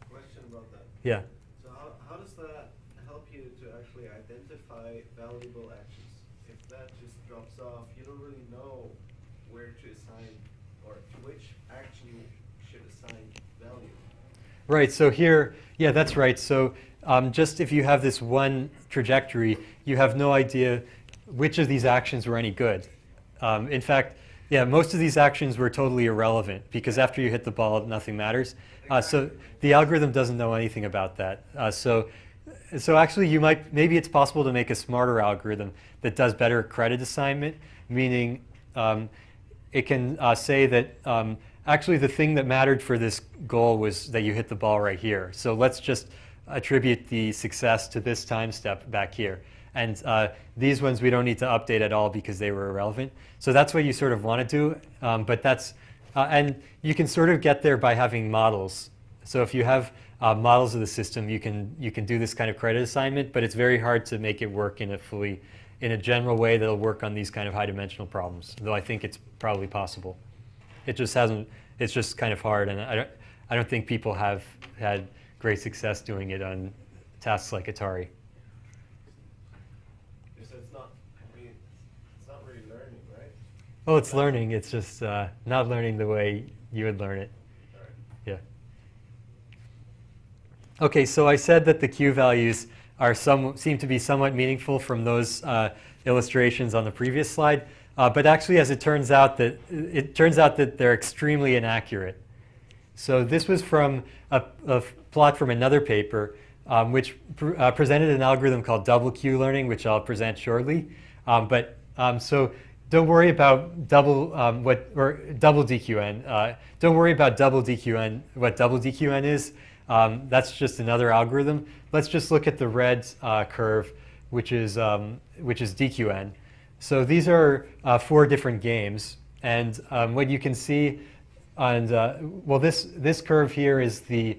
Question about that. Yeah. So how does that help you to actually identify valuable actions? If that just drops off, you don't really know where to assign or to which action you should assign value. Right, so here, yeah, that's right. So just if you have this one trajectory, you have no idea which of these actions were any good. In fact, yeah, most of these actions were totally irrelevant, because after you hit the ball, nothing matters. So the algorithm doesn't know anything about that. So actually, maybe it's possible to make a smarter algorithm that does better credit assignment, meaning it can say that actually the thing that mattered for this goal was that you hit the ball right here. So let's just attribute the success to this time step back here. And these ones we don't need to update at all because they were irrelevant. So that's what you sort of want to do. But that's, and you can sort of get there by having models. So if you have models of the system, you can do this kind of credit assignment, but it's very hard to make it work in a general way that'll work on these kind of high dimensional problems, though I think it's probably possible. It just hasn't, it's just kind of hard, and I don't think people have had great success doing it on tasks like Atari. So it's not, I mean, it's not really learning, right? Well, it's learning, it's just not learning the way you would learn it. All right. Yeah. Okay, so I said that the Q values are seem to be somewhat meaningful from those illustrations on the previous slide, but actually, as it turns out that they're extremely inaccurate. So this was from a plot from another paper, which presented an algorithm called double Q learning, which I'll present shortly. So don't worry about double DQN. Don't worry about double DQN. What double DQN is? That's just another algorithm. Let's just look at the red curve, which is DQN. So these are 4 different games, and what you can see, and well, this curve here is the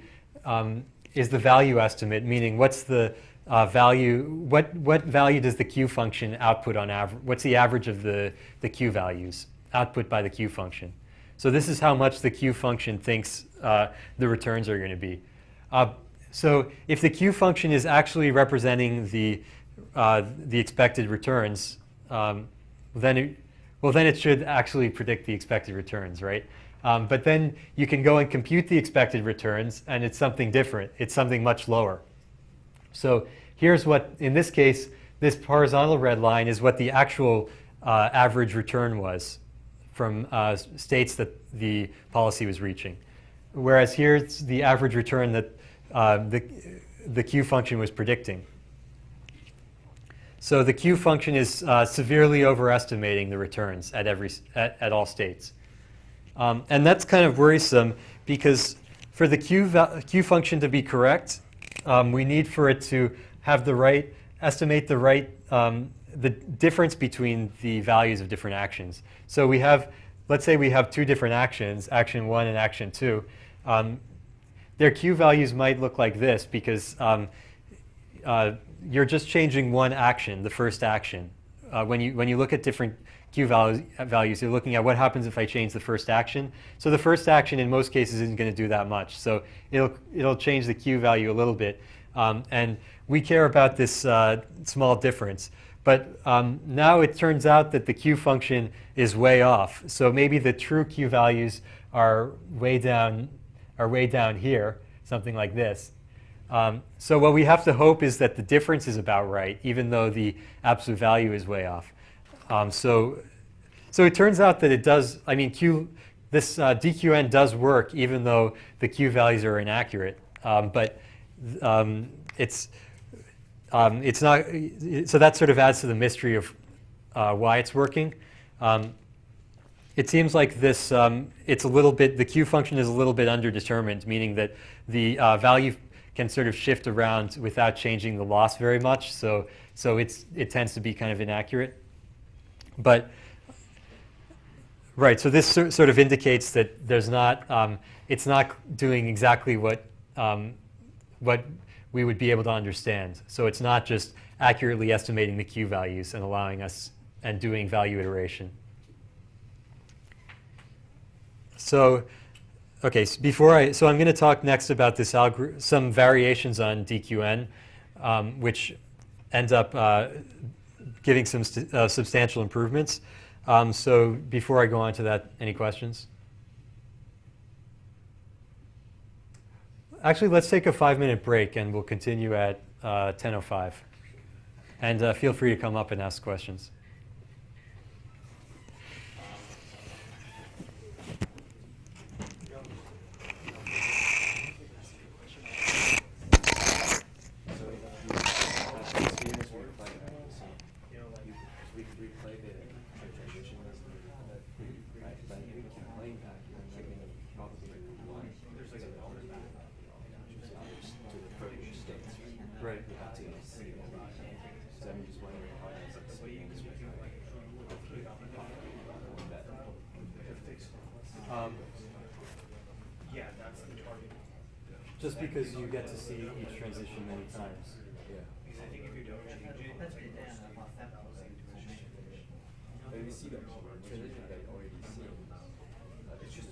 value estimate, meaning what's the value? What value does the Q function output on average? What's the average of the Q values output by the Q function? So this is how much the Q function thinks the returns are going to be. So if the Q function is actually representing the expected returns, then it should actually predict the expected returns, right? But then you can go and compute the expected returns, and it's something different. It's something much lower. So here's what, in this case, this horizontal red line is what the actual average return was from states that the policy was reaching. Whereas here it's the average return that the Q function was predicting. So the Q function is severely overestimating the returns at all states. And that's kind of worrisome, because for the Q function to be correct, we need for it to have estimate the difference between the values of different actions. So let's say we have 2 different actions, action 1 and action 2. Their Q values might look like this, because you're just changing one action, the first action. When you look at different Q values, you're looking at what happens if I change the first action. So the first action in most cases isn't going to do that much. So it'll change the Q value a little bit. And we care about this small difference. But now it turns out that the Q function is way off. So maybe the true Q values are way down here, something like this. So what we have to hope is that the difference is about right, even though the absolute value is way off. So it turns out that it does. I mean, this DQN does work, even though the Q values are inaccurate. But it's not. So that sort of adds to the mystery of why it's working. It seems like this, it's a little bit, the Q function is a little bit underdetermined, meaning that the value can sort of shift around without changing the loss very much. So it tends to be kind of inaccurate. But, right, so this sort of indicates that there's not, it's not doing exactly what we would be able to understand. So it's not just accurately estimating the Q values and allowing us and doing value iteration. So, okay, so I'm going to talk next about this some variations on DQN, which end up giving some substantial improvements. So before I go on to that, any questions? Actually, let's take a 5-minute break, and we'll continue at 10:05. And feel free to come up and ask questions. Right. Yeah, that's the target. Just because you get to see each transition many times. Because I think if you don't change it, But we see the transition that you already see. it's just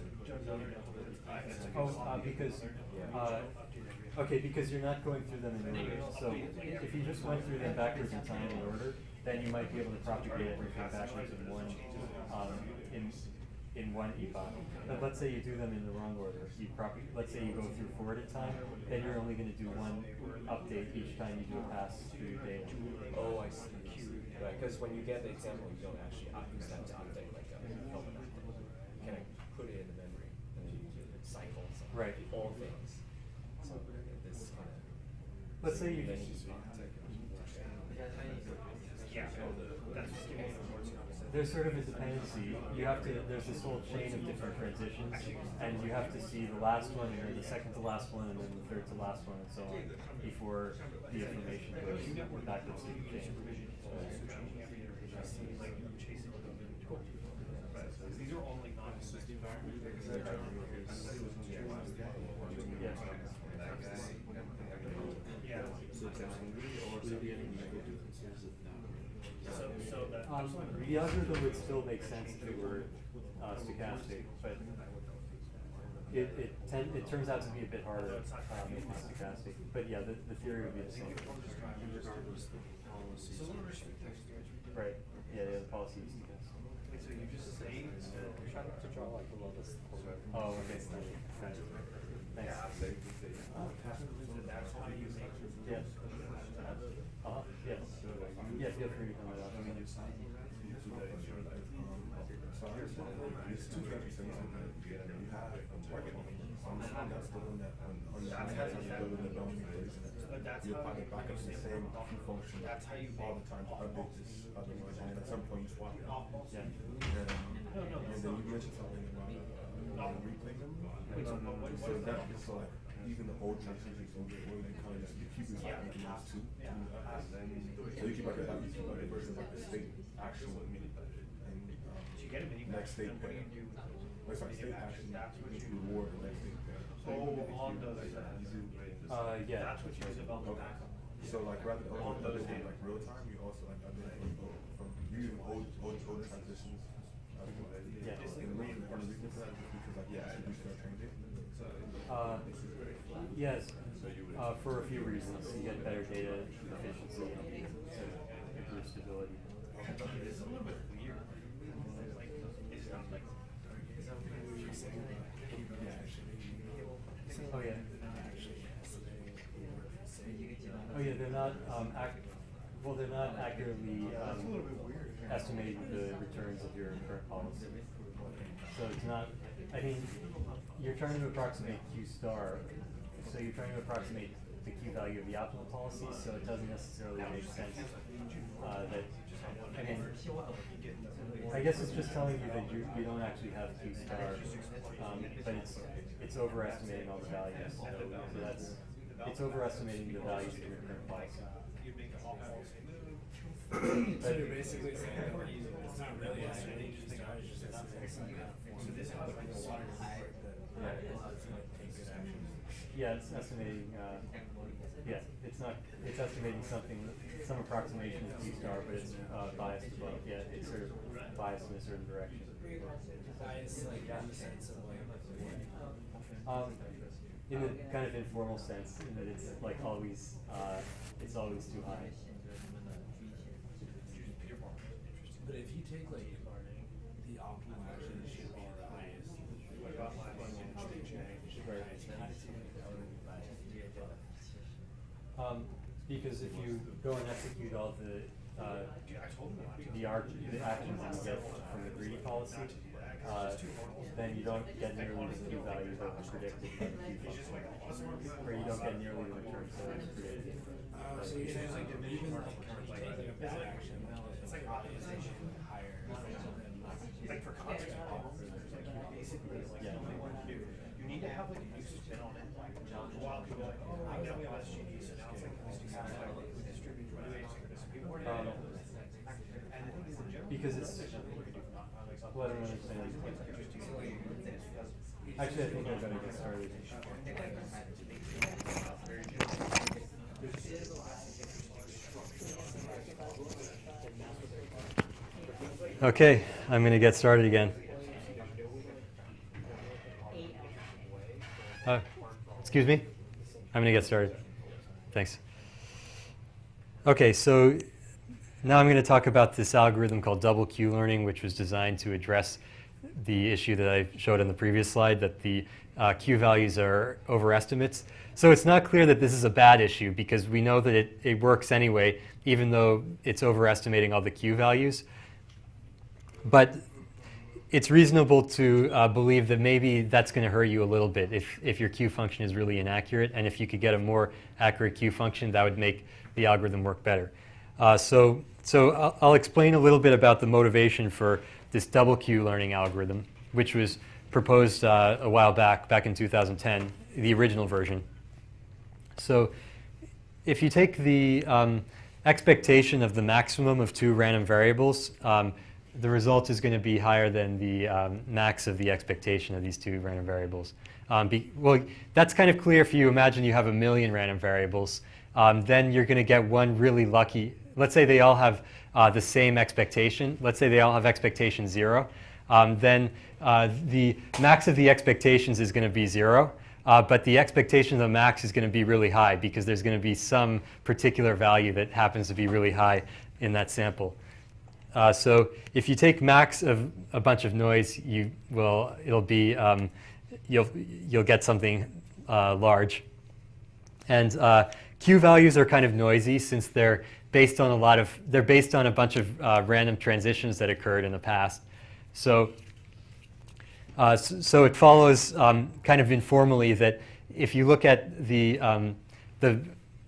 because you're not going through them in order. So if you just went through them backwards in time in order, then you might be able to propagate everything backwards in one epoch. But let's say you do them in the wrong order. Let's say you go through forward in time, then you're only going to do one update each time you do a pass through data. Oh, I see. Right, because when you get the example, you don't actually use that to update like a helmet update. You kind of put it in the memory and then you cycle Right. all things. So this kind of. Let's say you. yeah, that's what's giving it more to There's sort of a dependency. There's this whole chain of different transitions, and you have to see the last one, and then the second to last one, and then the third to last one, and so on, before the information goes backwards through the chain. These are all like non-existing The algorithm would still make sense if it were stochastic, but it turns out to be a bit harder if it's stochastic. But yeah, the theory would be the same. Right. Yeah, the policy is stochastic. So you just say To draw like a little bit. Oh, okay. Thanks. that's how you make Yeah. Yes. Yeah, feel free to come it up. It's two things you have a target that's the one that you apply the backup to the same function That's how you all the time to update this other one, and at some point you swap it out. Yeah. And then you mentioned something about replay memory. So that is so like even the old transitions will you kind of you keep recycling those two. So you keep like a versus like the state action and next state pair. It's like state action, you reward the next state pair. on the Yeah. That's what you develop. Okay. So like rather than other than like real time, you also like from using old transitions. Yeah. And the reason for that is because like distribution are changing. Yes. For a few reasons, you get better data efficiency and improve stability. It's a little bit weird. Like, it's not like. Oh yeah. Oh yeah, they're not they're not accurately estimating the returns of your current policy. So it's not. I mean, you're trying to approximate Q star, so you're trying to approximate the Q value of the optimal policy. So it doesn't necessarily make sense that I guess it's just telling you that you don't actually have Q star, but it's overestimating all the values. So it's overestimating the values of your current policy. So you're basically saying that it's not really estimating Q star, it's just estimating some kind of form. So this is like a water that it's going to take good action. Yeah, it's estimating. Yeah, it's estimating some approximation of Q star, but it's biased above. Yeah, it's sort of biased in a certain direction. Bias, like in the sense of like. In a kind of informal sense, in that it's like always, it's always too high. But if you take like the optimal action should be the highest. What about last one? Because if you go and execute all the actions you get from the greedy policy, then you don't get nearly the Q value that was predicted by the Q function, or you don't get nearly the return that was predicted. So you're saying like even like taking a bad action, it's like optimization higher than like for context. Basically, like you need to have like a user spin on it. While people are like, oh, I know SGD, so now it's like we distribute people because it's well, I don't understand. Actually, I think I better get started. Okay, I'm going to get started again. Excuse me? I'm going to get started. Thanks. Okay, so now I'm going to talk about this algorithm called double Q learning, which was designed to address the issue that I showed on the previous slide, that the Q values are overestimates. So it's not clear that this is a bad issue, because we know that it works anyway, even though it's overestimating all the Q values. But it's reasonable to believe that maybe that's going to hurt you a little bit if your Q function is really inaccurate, and if you could get a more accurate Q function, that would make the algorithm work better. So I'll explain a little bit about the motivation for this double Q learning algorithm, which was proposed a while back in 2010, the original version. So if you take the expectation of the maximum of two random variables, the result is going to be higher than the max of the expectation of these two random variables. Well, that's kind of clear if you imagine you have 1 million random variables. Then you're going to get one really lucky. Let's say they all have the same expectation. Let's say they all have expectation 0. Then the max of the expectations is going to be 0. But the expectation of the max is going to be really high, because there's going to be some particular value that happens to be really high in that sample. So if you take max of a bunch of noise, it'll be you'll get something large. And Q values are kind of noisy, since they're based on a bunch of random transitions that occurred in the past. So it follows kind of informally that if you look at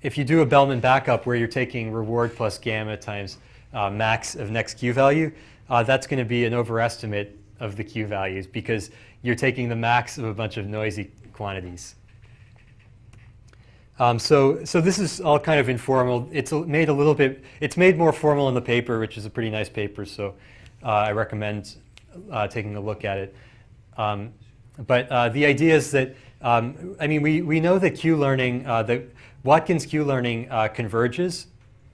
if you do a Bellman backup where you're taking reward plus gamma times max of next Q value, that's going to be an overestimate of the Q values, because you're taking the max of a bunch of noisy quantities. So this is all kind of informal. It's made more formal in the paper, which is a pretty nice paper. So I recommend taking a look at it. But the idea is that we know that Q learning, that Watkins Q learning converges.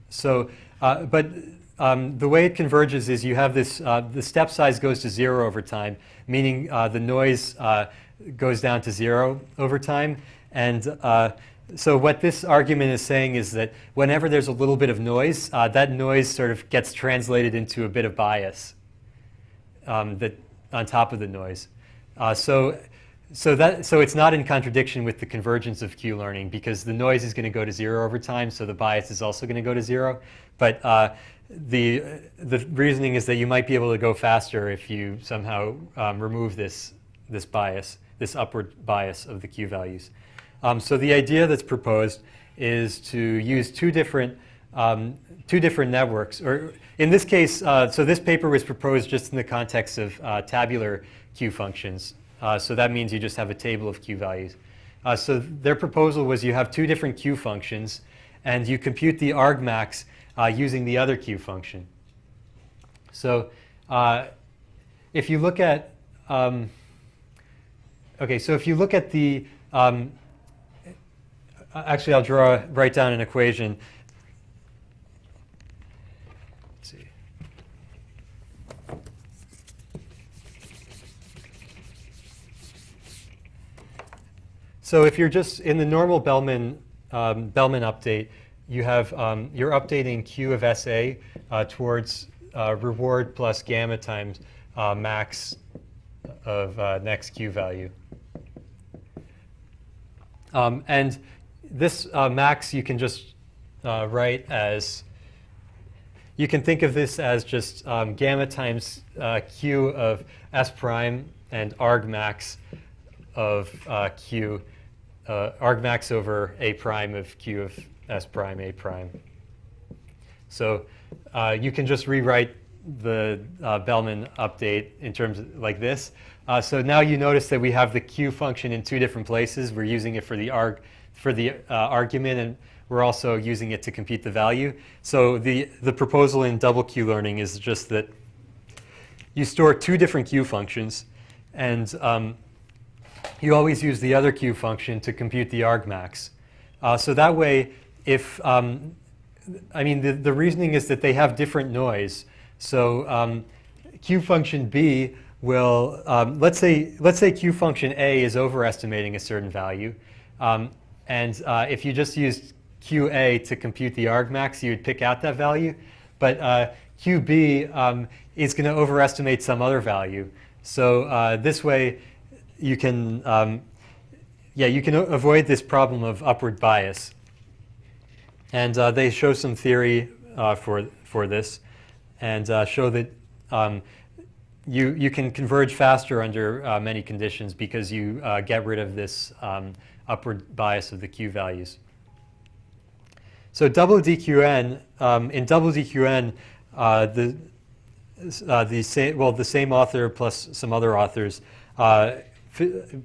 So the way it converges is you have this, the step size goes to 0 over time, meaning the noise goes down to 0 over time. And so what this argument is saying is that whenever there's a little bit of noise, that noise sort of gets translated into a bit of bias that on top of the noise. So it's not in contradiction with the convergence of Q learning, because the noise is going to go to 0 over time, so the bias is also going to go to 0. But the reasoning is that you might be able to go faster if you somehow remove this bias, this upward bias of the Q values. So the idea that's proposed is to use two different two different networks. Or in this case, so this paper was proposed just in the context of tabular Q functions. So that means you just have a table of Q values. So their proposal was you have two different Q functions, and you compute the argmax using the other Q function. So if you look at, okay, so if you look at the, actually I'll write down an equation. Let's see. So if you're just in the normal Bellman update, you have you're updating Q of SA towards reward plus gamma times max of next Q value. And this max you can just write as, you can think of this as just gamma times Q of S prime and argmax of Q, argmax over A prime of Q of S prime A prime. So you can just rewrite the Bellman update in terms of like this. So now you notice that we have the Q function in two different places. We're using it for the argument, and we're also using it to compute the value. So the proposal in double Q learning is just that you store two different Q functions, and you always use the other Q function to compute the argmax. So that way, if I mean, the reasoning is that they have different noise. So Q function B will, let's say Q function A is overestimating a certain value. And if you just used QA to compute the argmax, you would pick out that value. But QB is going to overestimate some other value. So this way, you can, you can avoid this problem of upward bias. And they show some theory for this, and show that you can converge faster under many conditions because you get rid of this upward bias of the Q values. So double DQN, in double DQN, the same author plus some other authors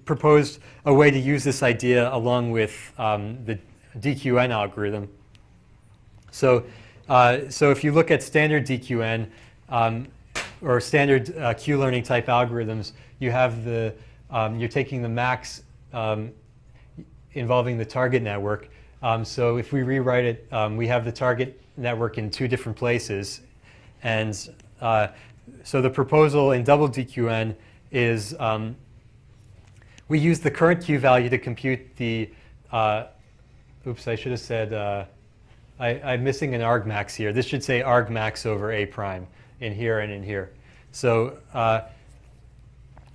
proposed a way to use this idea along with the DQN algorithm. So if you look at standard DQN or standard Q-learning type algorithms, you have the you're taking the max involving the target network. So if we rewrite it, we have the target network in two different places, and so the proposal in double DQN is we use the current Q value to compute the. Oops, I should have said. I'm missing an argmax here. This should say argmax over A prime in here and in here. So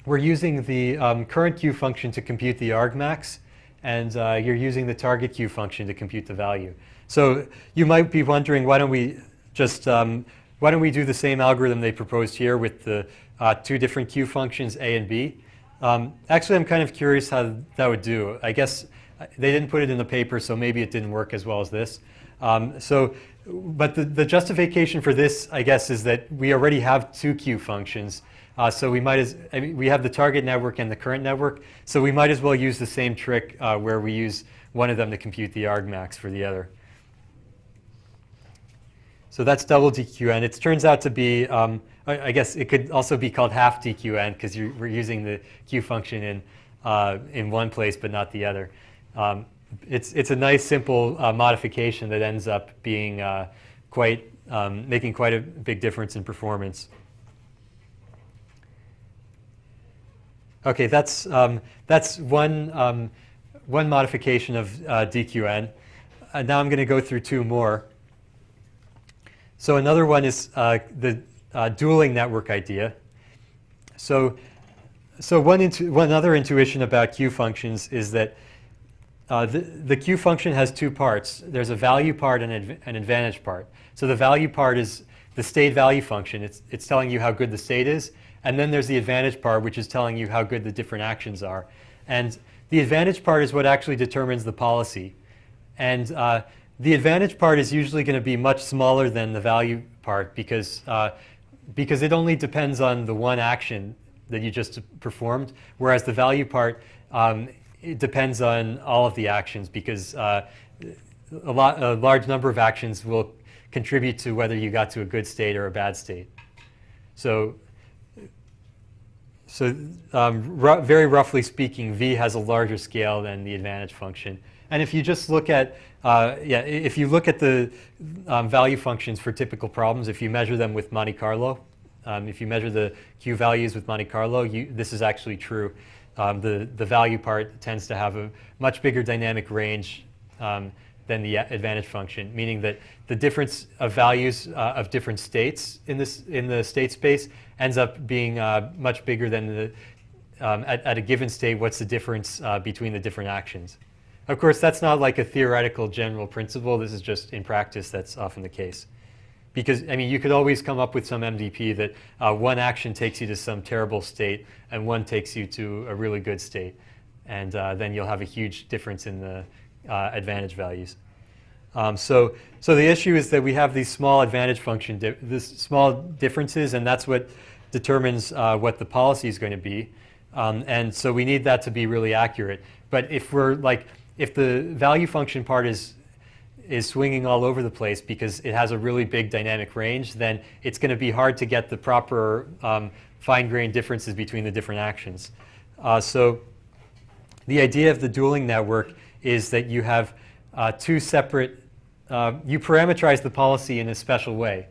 we're using the current Q function to compute the argmax, and you're using the target Q function to compute the value. So you might be wondering, why don't we just why don't we do the same algorithm they proposed here with the two different Q functions A and B? Actually, I'm kind of curious how that would do. I guess they didn't put it in the paper, so maybe it didn't work as well as this. But the justification for this, I guess, is that we already have two Q functions. So we might we have the target network and the current network. So we might as well use the same trick where we use one of them to compute the argmax for the other. So that's double DQN. It turns out to be, I guess it could also be called half DQN because we're using the Q function in one place but not the other. It's a nice simple modification that ends up being making quite a big difference in performance. Okay, that's one modification of DQN. Now I'm going to go through two more. So another one is the dueling network idea. So one other intuition about Q functions is that the Q function has two parts. There's a value part and an advantage part. So the value part is the state value function. It's telling you how good the state is. And then there's the advantage part, which is telling you how good the different actions are. And the advantage part is what actually determines the policy. And the advantage part is usually going to be much smaller than the value part because it only depends on the one action that you just performed, whereas the value part, it depends on all of the actions because a large number of actions will contribute to whether you got to a good state or a bad state. So very roughly speaking, V has a larger scale than the advantage function. And if you just look at, if you look at the value functions for typical problems, if you measure them with Monte Carlo, if you measure the Q values with Monte Carlo, this is actually true. The value part tends to have a much bigger dynamic range than the advantage function, meaning that the difference of values of different states in the state space ends up being much bigger than the at a given state. What's the difference between the different actions? Of course, that's not like a theoretical general principle. This is just in practice that's often the case. Because, I mean, you could always come up with some MDP that one action takes you to some terrible state and one takes you to a really good state. And then you'll have a huge difference in the advantage values. So the issue is that we have these small advantage function, small differences, and that's what determines what the policy is going to be. And so we need that to be really accurate. But if if the value function part is swinging all over the place because it has a really big dynamic range, then it's going to be hard to get the proper fine-grained differences between the different actions. So the idea of the dueling network is that you have two separate, you parameterize the policy in a special way.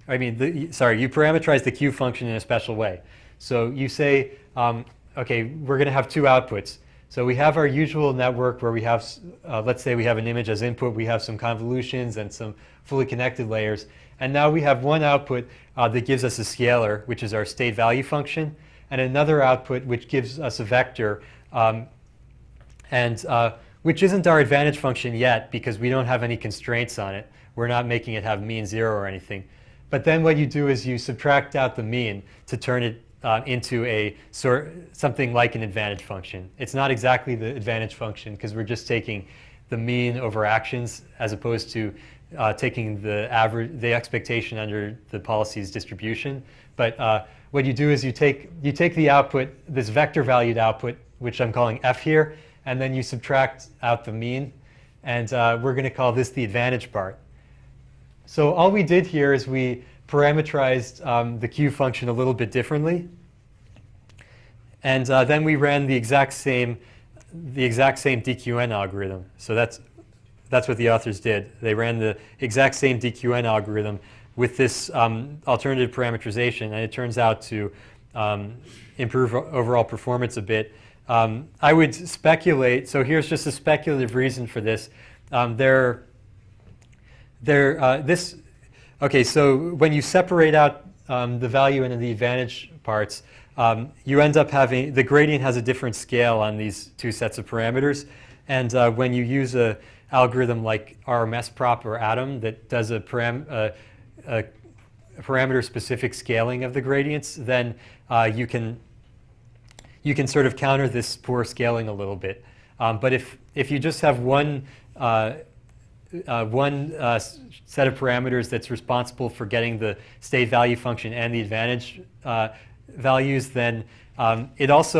I mean, you parameterize the Q function in a special way. So you say, okay, we're going to have two outputs. So we have our usual network where we have, let's say we have an image as input, we have some convolutions and some fully connected layers. And now we have one output that gives us a scalar, which is our state value function, and another output which gives us a vector, which isn't our advantage function yet because we don't have any constraints on it. We're not making it have mean 0 or anything. But then what you do is you subtract out the mean to turn it into something like an advantage function. It's not exactly the advantage function because we're just taking the mean over actions as opposed to taking the expectation under the policy's distribution. But what you do is you take the output, this vector valued output, which I'm calling f here, and then you subtract out the mean, and we're going to call this the advantage part. So all we did here is we parameterized the Q function a little bit differently, and then we ran the exact same DQN algorithm. So that's what the authors did. They ran the exact same DQN algorithm with this alternative parameterization, and it turns out to improve overall performance a bit. I would speculate. So here's just a speculative reason for this. Okay, so when you separate out the value and the advantage parts, you end up having, the gradient has a different scale on these two sets of parameters. And when you use an algorithm like RMS prop or Atom that does a parameter-specific scaling of the gradients, then you can sort of counter this poor scaling a little bit. But if you just have one set of parameters that's responsible for getting the state value function and the advantage values, then it's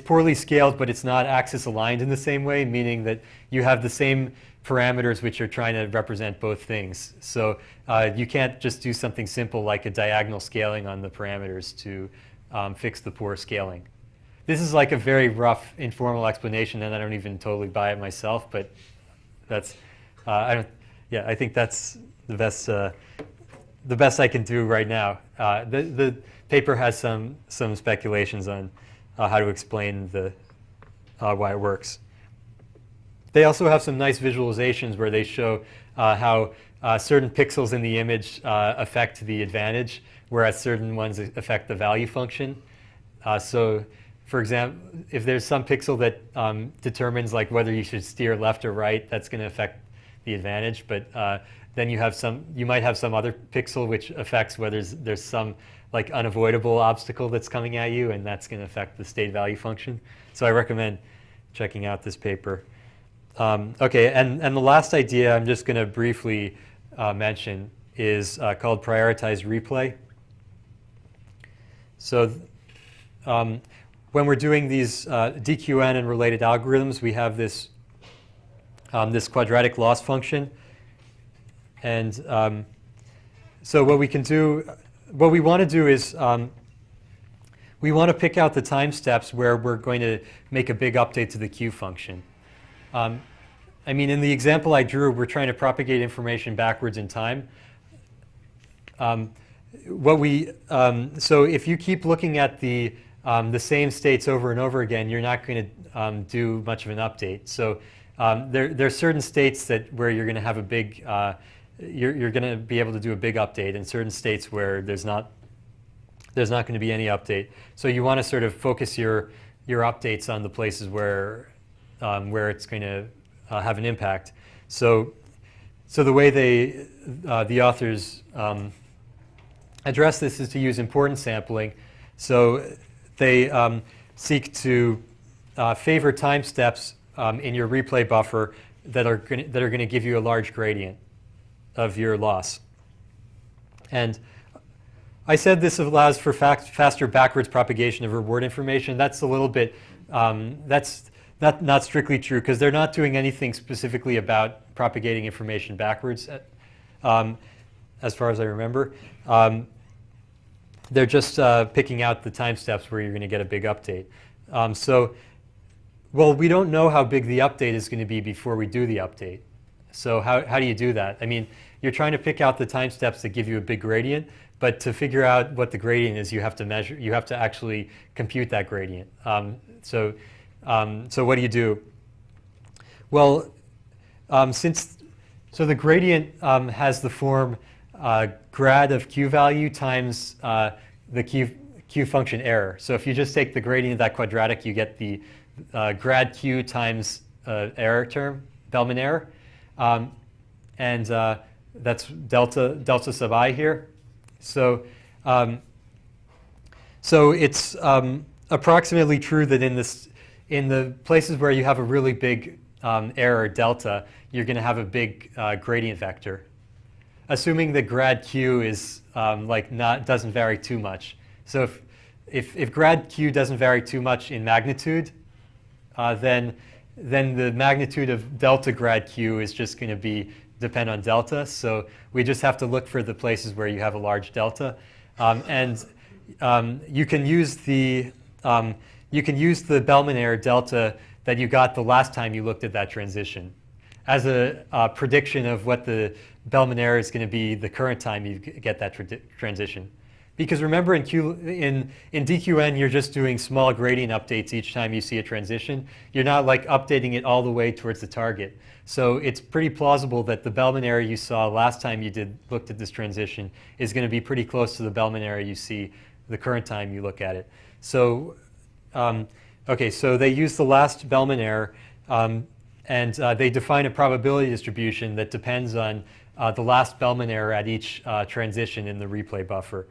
poorly scaled, but it's not axis aligned in the same way, meaning that you have the same parameters which are trying to represent both things. So you can't just do something simple like a diagonal scaling on the parameters to fix the poor scaling. This is like a very rough, informal explanation, and I don't even totally buy it myself, but that's, I think that's the best I can do right now. The paper has some speculations on how to explain why it works. They also have some nice visualizations where they show how certain pixels in the image affect the advantage, whereas certain ones affect the value function. So, for example, if there's some pixel that determines like whether you should steer left or right, that's going to affect the advantage. But then you might have some other pixel which affects whether there's some like unavoidable obstacle that's coming at you, and that's going to affect the state value function. So I recommend checking out this paper. Okay, and the last idea I'm just going to briefly mention is called prioritized replay. So when we're doing these DQN and related algorithms, we have this this quadratic loss function. And so what we can do, what we want to do is we want to pick out the time steps where we're going to make a big update to the Q function. I mean, in the example I drew, we're trying to propagate information backwards in time. So if you keep looking at the same states over and over again, you're not going to do much of an update. So there are certain states where you're going to have a big, you're going to be able to do a big update, and certain states where there's not going to be any update. So you want to sort of focus your updates on the places where it's going to have an impact. So the way the authors address this is to use importance sampling. So they seek to favor time steps in your replay buffer that are going to give you a large gradient of your loss. And I said this allows for faster backwards propagation of reward information. That's a little bit, that's not strictly true, because they're not doing anything specifically about propagating information backwards, as far as I remember. They're just picking out the time steps where you're going to get a big update. Well, we don't know how big the update is going to be before we do the update. So how do you do that? I mean, you're trying to pick out the time steps that give you a big gradient, but to figure out what the gradient is, you have to measure. You have to actually compute that gradient. So what do you do? Well, so the gradient has the form grad of Q value times the Q function error. So if you just take the gradient of that quadratic, you get the grad Q times error term, Bellman error. And that's delta sub I here. So it's approximately true that in the places where you have a really big error delta, you're going to have a big gradient vector, assuming that grad Q is doesn't vary too much. So if grad Q doesn't vary too much in magnitude, then the magnitude of delta grad Q is just going to depend on delta. So we just have to look for the places where you have a large delta, and you can use the Bellman error delta that you got the last time you looked at that transition as a prediction of what the Bellman error is going to be the current time you get that transition. Because remember, in DQN, you're just doing small gradient updates each time you see a transition. You're not like updating it all the way towards the target. So it's pretty plausible that the Bellman error you saw last time you looked at this transition is going to be pretty close to the Bellman error you see the current time you look at it. So okay, so they use the last Bellman error, and they define a probability distribution that depends on the last Bellman error at each transition in the replay buffer.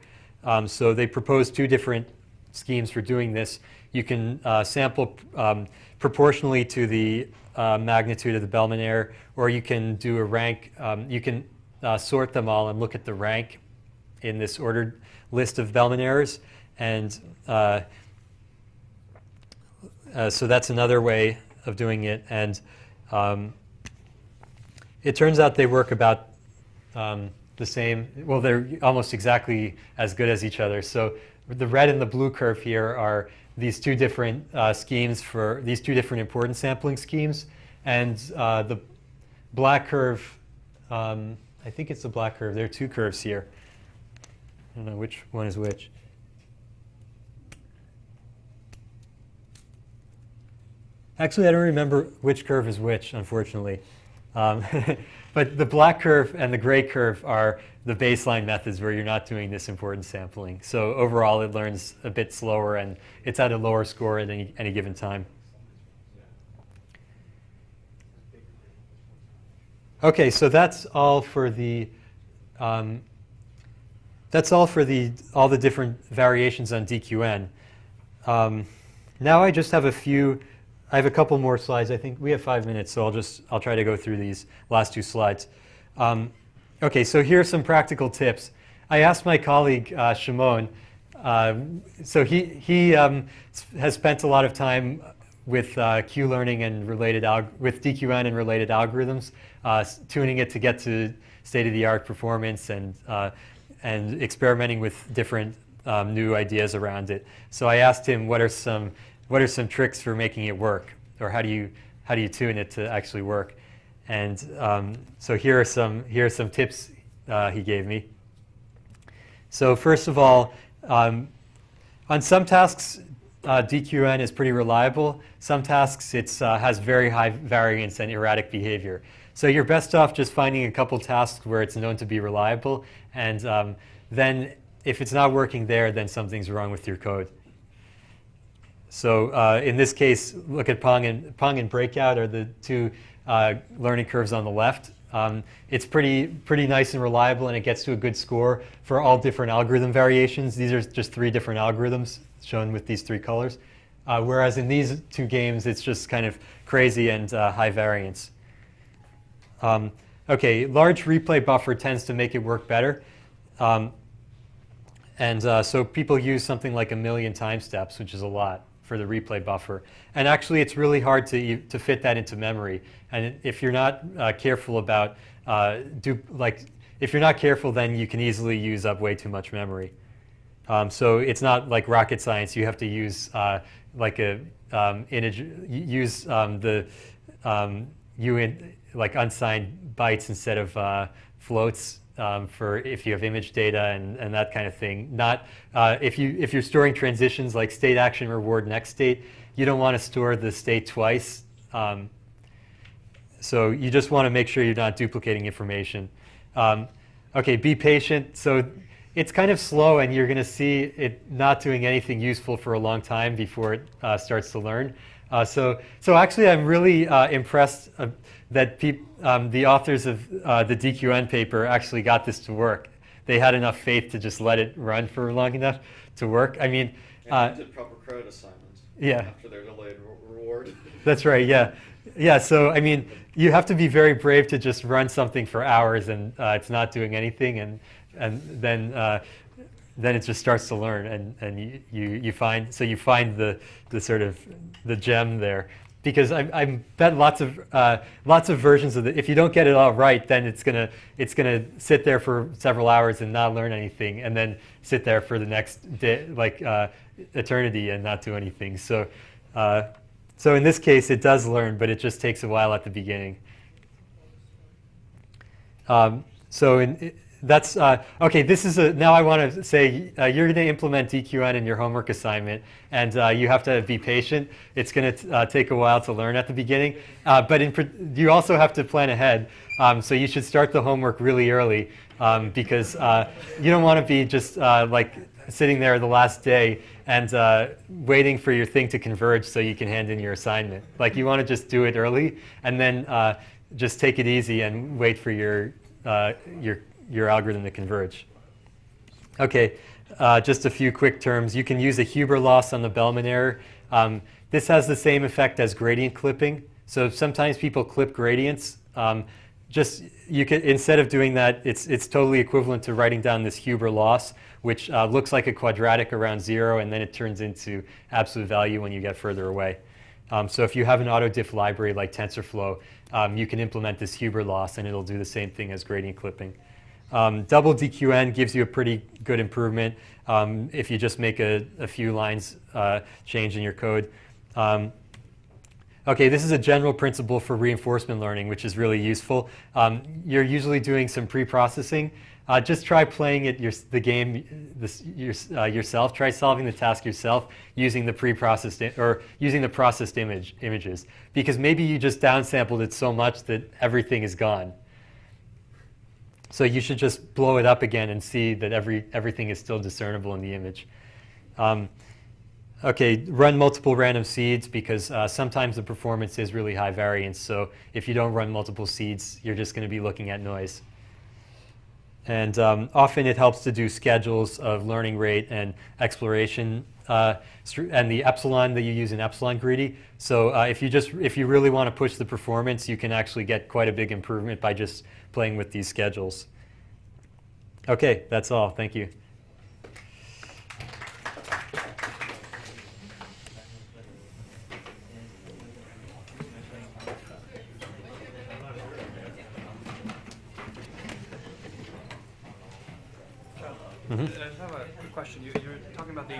So they propose two different schemes for doing this. You can sample proportionally to the magnitude of the Bellman error, or you can do a rank. You can sort them all and look at the rank in this ordered list of Bellman errors. And so that's another way of doing it. And it turns out they work about the same. Well, they're almost exactly as good as each other. So the red and the blue curve here are these two different schemes for these two different importance sampling schemes. And the black curve, I think it's the black curve. There are two curves here. I don't know which one is which. Actually, I don't remember which curve is which, unfortunately. But the black curve and the gray curve are the baseline methods where you're not doing this importance sampling. So overall, it learns a bit slower, and it's at a lower score at any given time. Okay, so that's all for the all the different variations on DQN. Now I just have a few I have a couple more slides. I think we have 5 minutes, so I'll try to go through these last 2 slides. Okay, so here are some practical tips. I asked my colleague Shimon. So he has spent a lot of time with Q-learning and related with DQN and related algorithms, tuning it to get to state-of-the-art performance and experimenting with different new ideas around it. So I asked him what are some tricks for making it work, or how do you tune it to actually work? And so here are some tips he gave me. So first of all, on some tasks, DQN is pretty reliable. Some tasks it has very high variance and erratic behavior. So you're best off just finding a couple tasks where it's known to be reliable, and then if it's not working there, then something's wrong with your code. So in this case, look at Pong and Breakout are the 2 learning curves on the left. It's pretty nice and reliable, and it gets to a good score for all different algorithm variations. These are just 3 different algorithms shown with these 3 colors. Whereas in these 2 games, it's just kind of crazy and high variance. Okay, large replay buffer tends to make it work better. So people use something like 1 million time steps, which is a lot for the replay buffer. And actually, it's really hard to fit that into memory. And if you're not careful about if you're not careful, then you can easily use up way too much memory. So it's not like rocket science. You have to use like unsigned bytes instead of floats. For if you have image data and that kind of thing. Not if you're storing transitions like state, action, reward, next state, you don't want to store the state twice. So you just want to make sure you're not duplicating information. Okay, be patient. So it's kind of slow, and you're going to see it not doing anything useful for a long time before it starts to learn. So actually, I'm really impressed that the authors of the DQN paper actually got this to work. They had enough faith to just let it run for long enough to work. I mean, and they did proper credit assignments. Yeah. After their delayed reward. That's right. Yeah, yeah. So I mean, you have to be very brave to just run something for hours and it's not doing anything, and then it just starts to learn, and you find the sort of the gem there. Because I bet lots of versions of it. If you don't get it all right, then it's gonna sit there for several hours and not learn anything, and then sit there for the next day, like eternity, and not do anything. So in this case, it does learn, but it just takes a while at the beginning. That's okay. This is now I want to say you're going to implement DQN in your homework assignment, and you have to be patient. It's going to take a while to learn at the beginning, but you also have to plan ahead. So you should start the homework really early because you don't want to be just like sitting there the last day and waiting for your thing to converge so you can hand in your assignment. Like you want to just do it early, and then just take it easy and wait for your algorithm to converge. Okay, just a few quick terms. You can use a Huber loss on the Bellman error. This has the same effect as gradient clipping. So sometimes people clip gradients. You can, instead of doing that, it's totally equivalent to writing down this Huber loss, which looks like a quadratic around 0, and then it turns into absolute value when you get further away. So if you have an autodiff library like TensorFlow, you can implement this Huber loss, and it'll do the same thing as gradient clipping. Double DQN gives you a pretty good improvement if you just make a few lines change in your code. Okay, this is a general principle for reinforcement learning, which is really useful. You're usually doing some pre-processing. Just try playing it yourself. Try solving the task yourself using the pre-processed or using the processed images, because maybe you just downsampled it so much that everything is gone. So you should just blow it up again and see that everything is still discernible in the image. Okay, run multiple random seeds, because sometimes the performance is really high variance. So if you don't run multiple seeds, you're just going to be looking at noise. And often it helps to do schedules of learning rate and exploration, and the epsilon that you use in epsilon greedy. So if you really want to push the performance, you can actually get quite a big improvement by just playing with these schedules. Okay, that's all. Thank you. I just have a quick question. You're talking about the